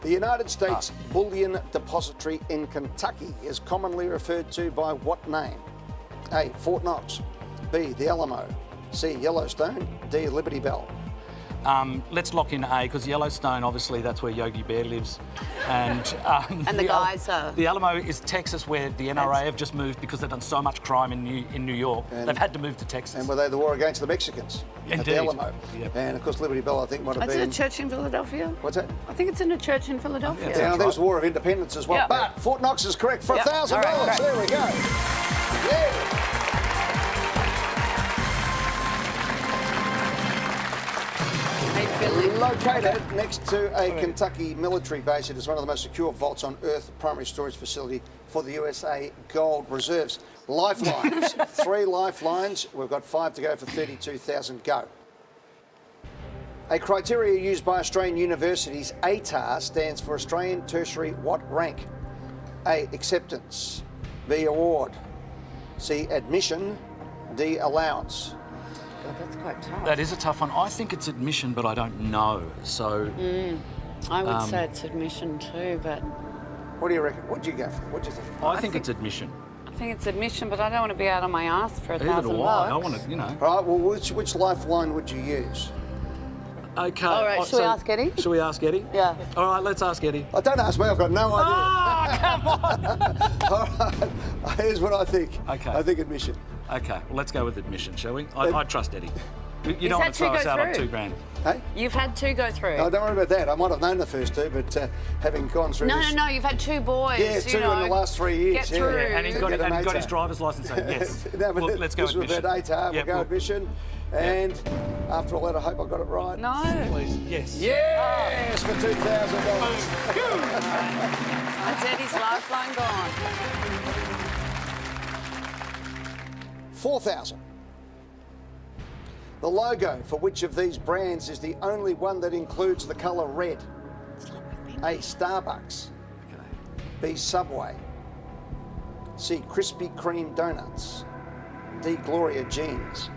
B: The United States Bullion Depository in Kentucky is commonly referred to by what name? A. Fort Knox. B. The Alamo. C. Yellowstone. D. Liberty Bell.
C: Let's lock in A, because Yellowstone, obviously, that's where Yogi Bear lives. And
H: the guys are...
C: The Alamo is Texas, where the NRA have just moved because they've done so much crime in New York. They've had to move to Texas.
B: And were they the war against the Mexicans? At
C: Indeed.
B: the Alamo.
C: Yep.
B: And of course, Liberty Bell, I think, might have
H: It's in
B: been.
H: a church in Philadelphia.
B: What's that?
H: I think it's in a church in Philadelphia.
B: Yeah, there was the War of Independence as well.
H: Yep.
B: But Fort Knox is correct for
H: Yep.
B: $1,000.
H: All right, great.
B: There we go. Yeah. Located next to a Kentucky military base, it is one of the most secure vaults on Earth, primary storage facility for the USA gold reserves. Lifelines, 3 lifelines. We've got 5 to go for 32,000. Go. A criteria used by Australian universities, ATAR, stands for Australian Tertiary what rank? A. Acceptance. B. Award. C. Admission. D. Allowance.
H: God, that's quite tough.
C: That is a tough one. I think it's admission, but I don't know. So
H: I would say it's admission too, but...
B: What do you reckon? What do you go for? What do you think?
C: I think it's admission.
H: I think it's admission, but I don't want to be out on my ass for
C: Either
H: $1,000.
C: do I. I want to, you know.
B: All right, well, which lifeline would you use?
C: Okay.
H: All right, shall we ask Eddie?
C: Shall we ask Eddie?
H: Yeah.
C: All right, let's ask Eddie.
B: Oh, don't ask me, I've got no idea.
C: Oh, come on!
B: All right, here's what I think.
C: Okay.
B: I think admission.
C: Okay, well, let's go with admission, shall we? I trust Eddie. You don't
H: had
C: want to throw
H: two
C: us
H: go
C: out on
H: through.
C: $2,000.
B: Hey?
H: You've had 2 go through.
B: No, don't worry about that. I might have known the first 2, but having gone through
H: No,
B: this...
H: no, no, you've had 2 boys.
B: Yeah,
H: you
B: 2
H: know,
B: in the last 3 years.
H: Get
B: yeah.
H: through.
C: And he's got,
B: Get an
C: and he's got his
B: ATAR.
C: driver's license, so yes.
B: No, but
C: Well, let's go
B: this
C: admission.
B: was about ATAR.
C: Yeah,
B: We'll go admission. And after all that, I hope I got it right.
H: No.
C: Please, yes.
B: Yes, for $2,000.
H: That's Eddie's lifeline gone.
B: 4,000. The logo for which of these brands is the only one that includes the colour red? A. Starbucks. B. Subway. C. Krispy Kreme Donuts. D. Gloria Jeans.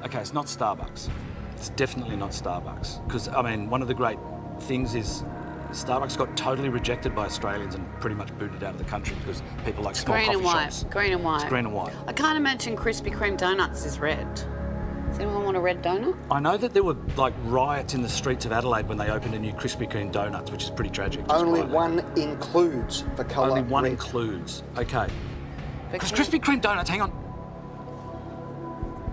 C: Okay, it's not Starbucks. It's definitely not Starbucks. Because, I mean, one of the great things is Starbucks got totally rejected by Australians and pretty much booted out of the country because people like small
H: Green
C: coffee
H: and white.
C: shops.
H: Green and white.
C: It's green and white.
H: I can't imagine Krispy Kreme donuts is red. Does anyone want a red donut?
C: I know that there were like riots in the streets of Adelaide when they opened a new Krispy Kreme donuts, which is pretty tragic.
B: Only one includes the colour
C: Only one
B: red.
C: includes. Okay. Because Krispy Kreme donuts, hang on.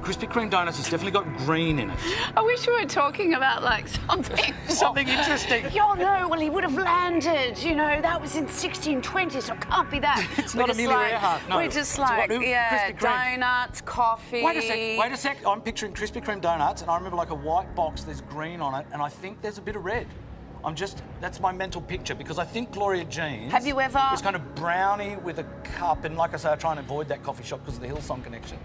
C: Krispy Kreme donuts has definitely got green in it.
H: I wish we were talking about like something.
C: Something interesting.
H: Oh no, well he would have landed, you know, that was in 1620, so it can't be that.
C: It's
H: We're
C: not
H: just
C: Amelia
H: like,
C: Earhart, no.
H: We're just
C: It's
H: like,
C: what-
H: yeah,
C: Krispy Kreme.
H: donuts, coffee.
C: Wait a sec. I'm picturing Krispy Kreme donuts and I remember like a white box, there's green on it, and I think there's a bit of red. That's my mental picture, because I think Gloria Jeans...
H: Have you ever-
C: ...was kind of brownie with a cup, and like I say, I try and avoid that coffee shop because of the Hillsong connection.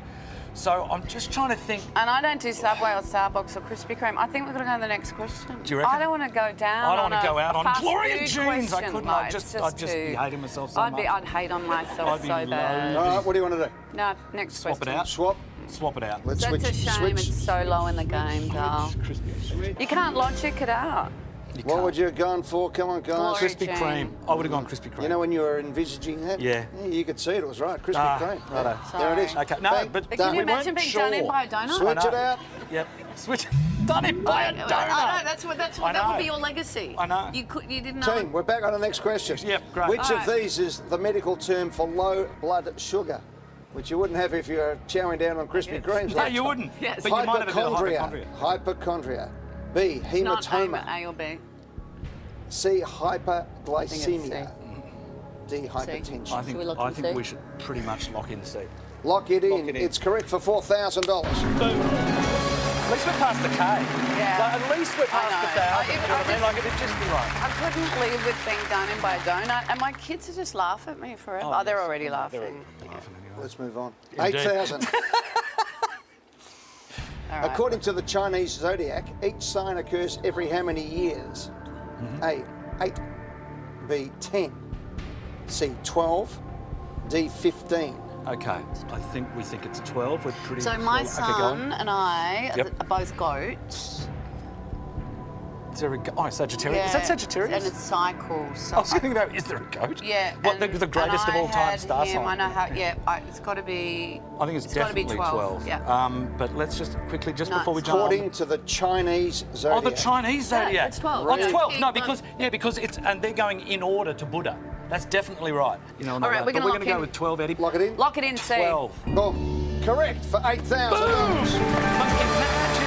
C: So I'm just trying to think...
H: And I don't do Subway or Starbucks or Krispy Kreme. I think we're going to go to the next question.
C: Do you reckon?
H: I don't want to go down.
C: I don't want to go out
H: a
C: on
H: fast
C: Gloria
H: food
C: Jeans. I
H: question.
C: couldn't.
H: No,
C: I'd
H: it's
C: just be
H: too-
C: hating myself so much.
H: I'd hate on myself
C: I'd be
H: so bad.
B: All right, what do you want to do?
H: No, next
C: Swap
H: question.
C: it out.
B: Swap.
C: swap it out.
B: Let's
H: That's
B: switch.
H: a shame
B: switch.
H: it's so low in the game, Dal. You can't logic it out.
B: What would you have gone for? Come on, guys.
H: Glory
C: Krispy
H: Jane.
C: Kreme. I would have gone Krispy Kreme.
B: You know when you were envisaging that?
C: Yeah.
B: You could see it was right. Krispy Kreme.
C: righto.
B: There it is.
C: Okay, no,
B: Bang,
C: but
H: But
B: done.
H: can you
C: we
H: imagine
C: weren't
H: being done in
C: sure.
H: by a donut?
B: Switch it out.
C: Yep. Switch. Done it by a donut.
H: I know, that's what
C: I
H: that would
C: know.
H: be your legacy.
C: I know.
H: You didn't know.
B: Team, we're back on the next question.
C: Yep, great.
B: Which of
H: Alright.
B: these is the medical term for low blood sugar? Which you wouldn't have if you're chowing down on Krispy Kremes.
C: No, you wouldn't.
H: Yes.
C: But you might have a bit of
B: Hypochondria.
C: hypochondria.
B: B.
H: Not
B: Hematoma.
H: A or B.
B: C. Hyperglycemia. D.
C: I
B: Hypertension.
C: think,
D: Should we lock
C: I
D: in
C: think
D: C?
C: we should pretty much lock in C.
B: Lock it in.
C: Lock it in.
B: It's correct for $4,000.
C: At least we're past the K.
H: Yeah.
C: Like, at least we're past the
H: I know.
C: thousand. You know what I mean? Like, it'd just be like.
H: I couldn't live with being done in by a donut, and my kids would just laugh at me forever. Oh, they're already laughing.
B: Let's move on.
C: Indeed.
B: 8,000.
H: All right.
B: According to the Chinese zodiac, each sign occurs every how many years? A. 8. B. 10. C. 12. D. 15.
C: Okay, we think it's 12. We're pretty.
H: So my
C: okay, go on.
H: son and I
C: Yep.
H: are both goats.
C: Is there a oh, Sagittarius? Is that Sagittarius?
H: And it's cycles. So
C: I was thinking about, is there a goat?
H: yeah.
C: What,
H: and-
C: the greatest of
H: and
C: all time
H: had
C: star
H: him,
C: sign?
H: I know how. Yeah, it's got to be.
C: I think it's
H: gotta be
C: definitely 12.
H: Yeah.
C: But let's just quickly, just
H: No,
C: before we
H: it's
C: jump.
B: According to the Chinese zodiac.
C: Oh, the Chinese
H: Yeah,
C: zodiac.
H: it's 12.
C: Oh,
H: Really?
C: 12. No,
H: Yeah,
C: because it's and they're going in order to Buddha. That's definitely right. You know,
H: All right, we're
C: but
H: gonna
C: we're
H: lock
C: going to go
H: in.
C: with 12, Eddie.
B: Lock it in.
H: Lock it in. C.
C: 12.
B: Boom. Correct for $8,000.
C: Fucking magic.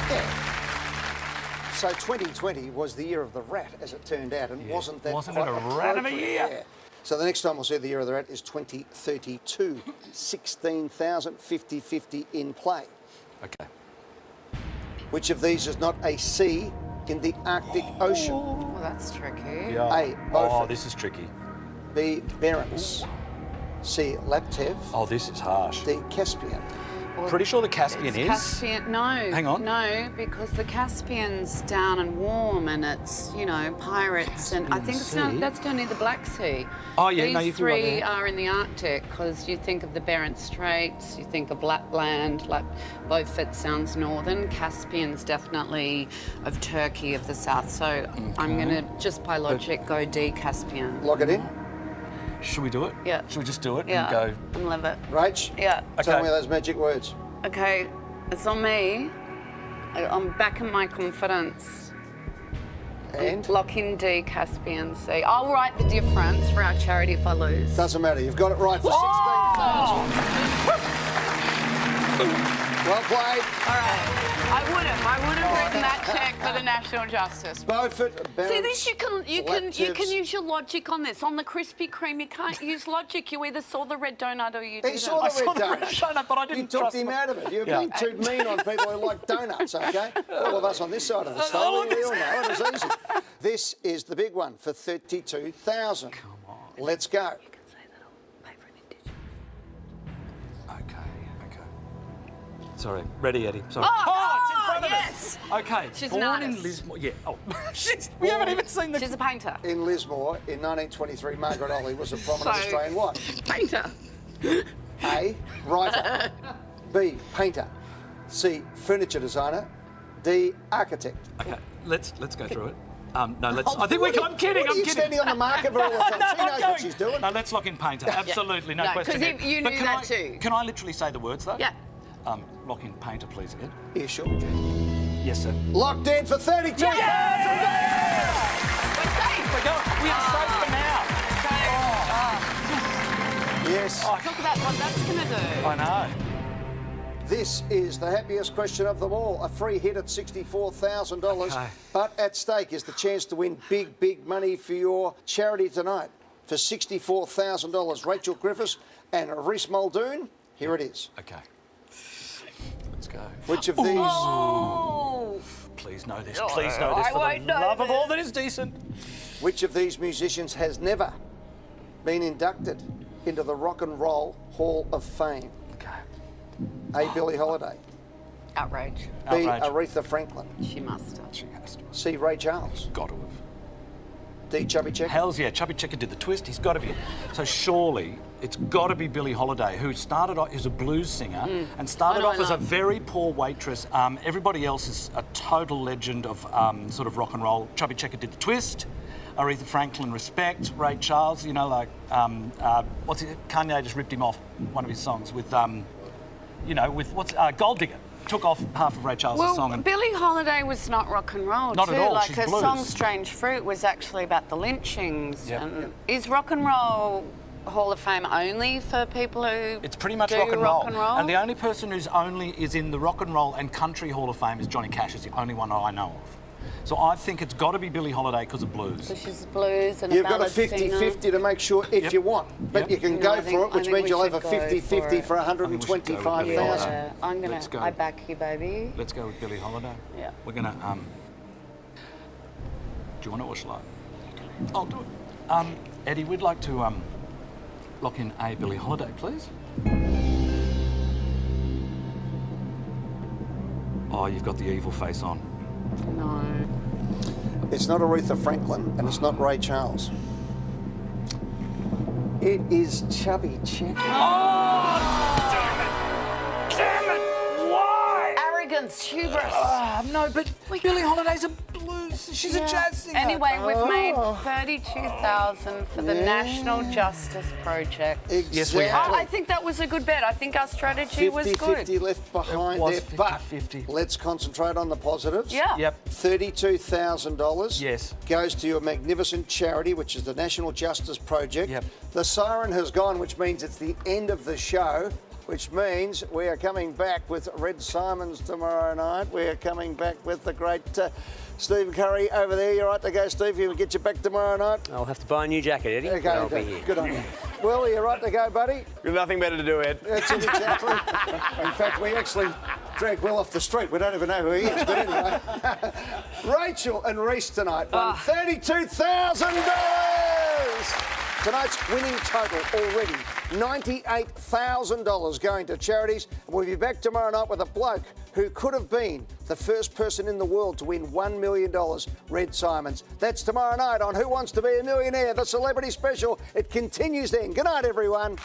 B: Yeah. So 2020 was the year of the rat, as it turned out, and wasn't that
C: Wasn't it
B: quite
C: a rat of a
B: appropriate?
C: year?
B: Yeah. So the next time we'll see the year of the rat is 2032. 16,000, 50-50 in play.
C: Okay.
B: Which of these is not a sea in the Arctic Ocean?
H: Well, that's tricky.
C: Yeah.
B: A.
C: Oh,
B: Beaufort.
C: this is tricky.
B: B. Barents. C. Laptev.
C: Oh, this is harsh.
B: D. Caspian.
C: Pretty sure the Caspian is.
H: Caspian, no.
C: Hang on.
H: No, because the Caspian's down and warm and it's, pirates. And I think it's
C: Sea?
H: that's down near the Black Sea.
C: Oh, yeah,
H: These
C: no, you could be right
H: three
C: there.
H: are in the Arctic because you think of the Barents Straits, you think of Lapland, like Beaufort sounds northern. Caspian's definitely of Turkey of the south. So I'm going to, just by logic, go D, Caspian.
B: Lock it in.
C: Should we do it?
H: Yeah.
C: Should we just do it
H: Yeah,
C: and go?
H: I love it.
B: Rach,
H: Yeah.
B: tell
C: Okay.
B: me those magic words.
H: Okay, it's on me. I'm back in my confidence.
B: And?
H: Lock in D, Caspian C. I'll write the difference for our charity if I lose.
B: Doesn't matter, you've got it right for 16,000. Well played.
H: All right. I would have written that check for the National Justice.
B: Beaufort, Barents,
H: See, this you can
B: Laptevs.
H: use your logic on this. On the Krispy Kreme, you can't use logic. You either saw the red donut or you
B: He
H: didn't.
B: saw the red donut.
C: donut, but I didn't
B: You talked
C: trust
B: him
C: my-
B: out of it. You're
C: Yeah.
B: being too mean on people who like donuts, okay? All of us on this side of the stone, we all know it is easy. This is the big one for 32,000. Come on. Let's go.
C: Okay. Sorry. Ready, Eddie. Sorry.
H: Oh,
C: it's in front of
H: yes.
C: us. Okay.
H: She's an
C: Born in
H: artist.
C: Lismore. Yeah. Oh, we haven't even seen the.
H: She's a painter.
B: In Lismore, in 1923, Margaret Olley was a prominent
H: So-
B: Australian wife.
H: Painter.
B: A. Writer. B. Painter. C. Furniture designer. D. Architect.
C: Okay. Let's go through it. No, let's. I think we can. I'm kidding.
B: What are
C: I'm
B: you
C: kidding.
B: standing on the market for all the time?
C: No,
B: She knows
C: I'm
B: what
C: going.
B: she's doing.
C: No, let's lock in painter. Absolutely, no
H: No,
C: question.
H: 'cause
C: Ed.
H: you
C: But
H: knew
C: can
H: that
C: I,
H: too.
C: Can I literally say the words though?
H: Yeah.
C: Lock in painter, please, Ed.
B: Yeah, sure.
C: Yes, sir.
B: Locked in for 32.
H: We're safe.
C: We're going. We are safe for now.
B: Yes.
H: Talk about what that's going to do.
C: I know.
B: This is the happiest question of them all. A free hit at $64,000.
C: Okay.
B: But at stake is the chance to win big, big money for your charity tonight. For $64,000, Rachel Griffiths and Reese Muldoon. Here it is.
C: Okay. Let's go.
B: Which of these?
H: Oh.
C: Please know this. Please know this.
H: I
C: For
H: won't
C: the
H: know
C: love of
H: this.
C: all that is decent.
B: Which of these musicians has never been inducted into the Rock and Roll Hall of Fame?
C: Okay.
B: A. Billie Holiday.
H: Outrage.
B: B.
C: Outrage.
B: Aretha Franklin.
H: She must have.
C: She has to.
B: C. Ray Charles.
C: Got to have.
B: the Chubby Checker?
C: Hells yeah, Chubby Checker did the twist. He's got to be. So surely it's got to be Billie Holiday, who started off as a blues singer and started off as a very poor waitress. Everybody else is a total legend of sort of rock and roll. Chubby Checker did the twist. Aretha Franklin, Respect. Ray Charles, you know, like what's it? Kanye just ripped him off one of his songs with, you know, with Gold Digger. Took off half of Ray Charles' song.
H: Well, Billie Holiday was not rock and roll
C: Not
H: too.
C: at all.
H: Like
C: She's
H: her
C: blues.
H: song "Strange Fruit" was actually about the lynchings.
C: Yep.
H: And is rock and roll Hall of Fame only for people who
C: It's pretty much
H: do
C: rock and roll. And the
H: roll?
C: only person who's only is in the Rock and Roll and Country Hall of Fame is Johnny Cash. Is the only one I know of. So I think it's got to be Billie Holiday because of blues.
H: So she's blues and
B: You've
H: a
B: got a
H: ballad singer.
B: 50-50 to make sure if you want. But you can go
H: I think-
B: for it, which
H: I think
B: means
H: we
B: you'll have a
H: should go for
B: 50-50
H: it.
B: for
C: I think we should go with Billie
B: 125,000.
C: Holiday.
H: I'm
C: Let's go.
H: I back you, baby.
C: Let's go with Billie Holiday.
H: Yeah.
C: We're gonna. Do you want it or shall I? I'll do it. Eddie, we'd like to lock in a Billie Holiday, please. Oh, you've got the evil face on.
H: No.
B: It's not Aretha Franklin and it's not Ray Charles. It is Chubby Checker.
C: Damn it! Why?
H: Arrogance, hubris.
C: No, but Billie Holiday's a blues. She's a jazz singer.
H: Anyway, we've made $32,000 for the National Justice Project.
B: Exactly.
C: Yes, we have.
H: I think that was a good bet. I think our strategy was good.
B: 50-50 left behind
C: It was
B: there, but
C: 50-50.
B: let's concentrate on the positives.
H: Yeah.
C: Yep.
B: $32,000
C: Yes.
B: goes to your magnificent charity, which is the National Justice Project.
C: Yep.
B: The siren has gone, which means it's the end of the show, which means we are coming back with Red Simons tomorrow night. We are coming back with the great Stephen Curry over there. You're right to go, Steve. We'll get you back tomorrow night.
J: I'll have to buy a new jacket, Eddie.
B: Okay,
J: but I'll be here.
B: good on you. Will, you're right to go, buddy.
J: We've nothing better to do, Ed.
B: That's it, exactly. In fact, we actually dragged Will off the street. We don't even know who he is, but anyway. Rachel and Reese tonight won $32,000. Tonight's winning total already $98,000 going to charities. And we'll be back tomorrow night with a bloke who could have been the first person in the world to win $1 million, Red Simons. That's tomorrow night on Who Wants to Be a Millionaire, the celebrity special. It continues then. Good night, everyone.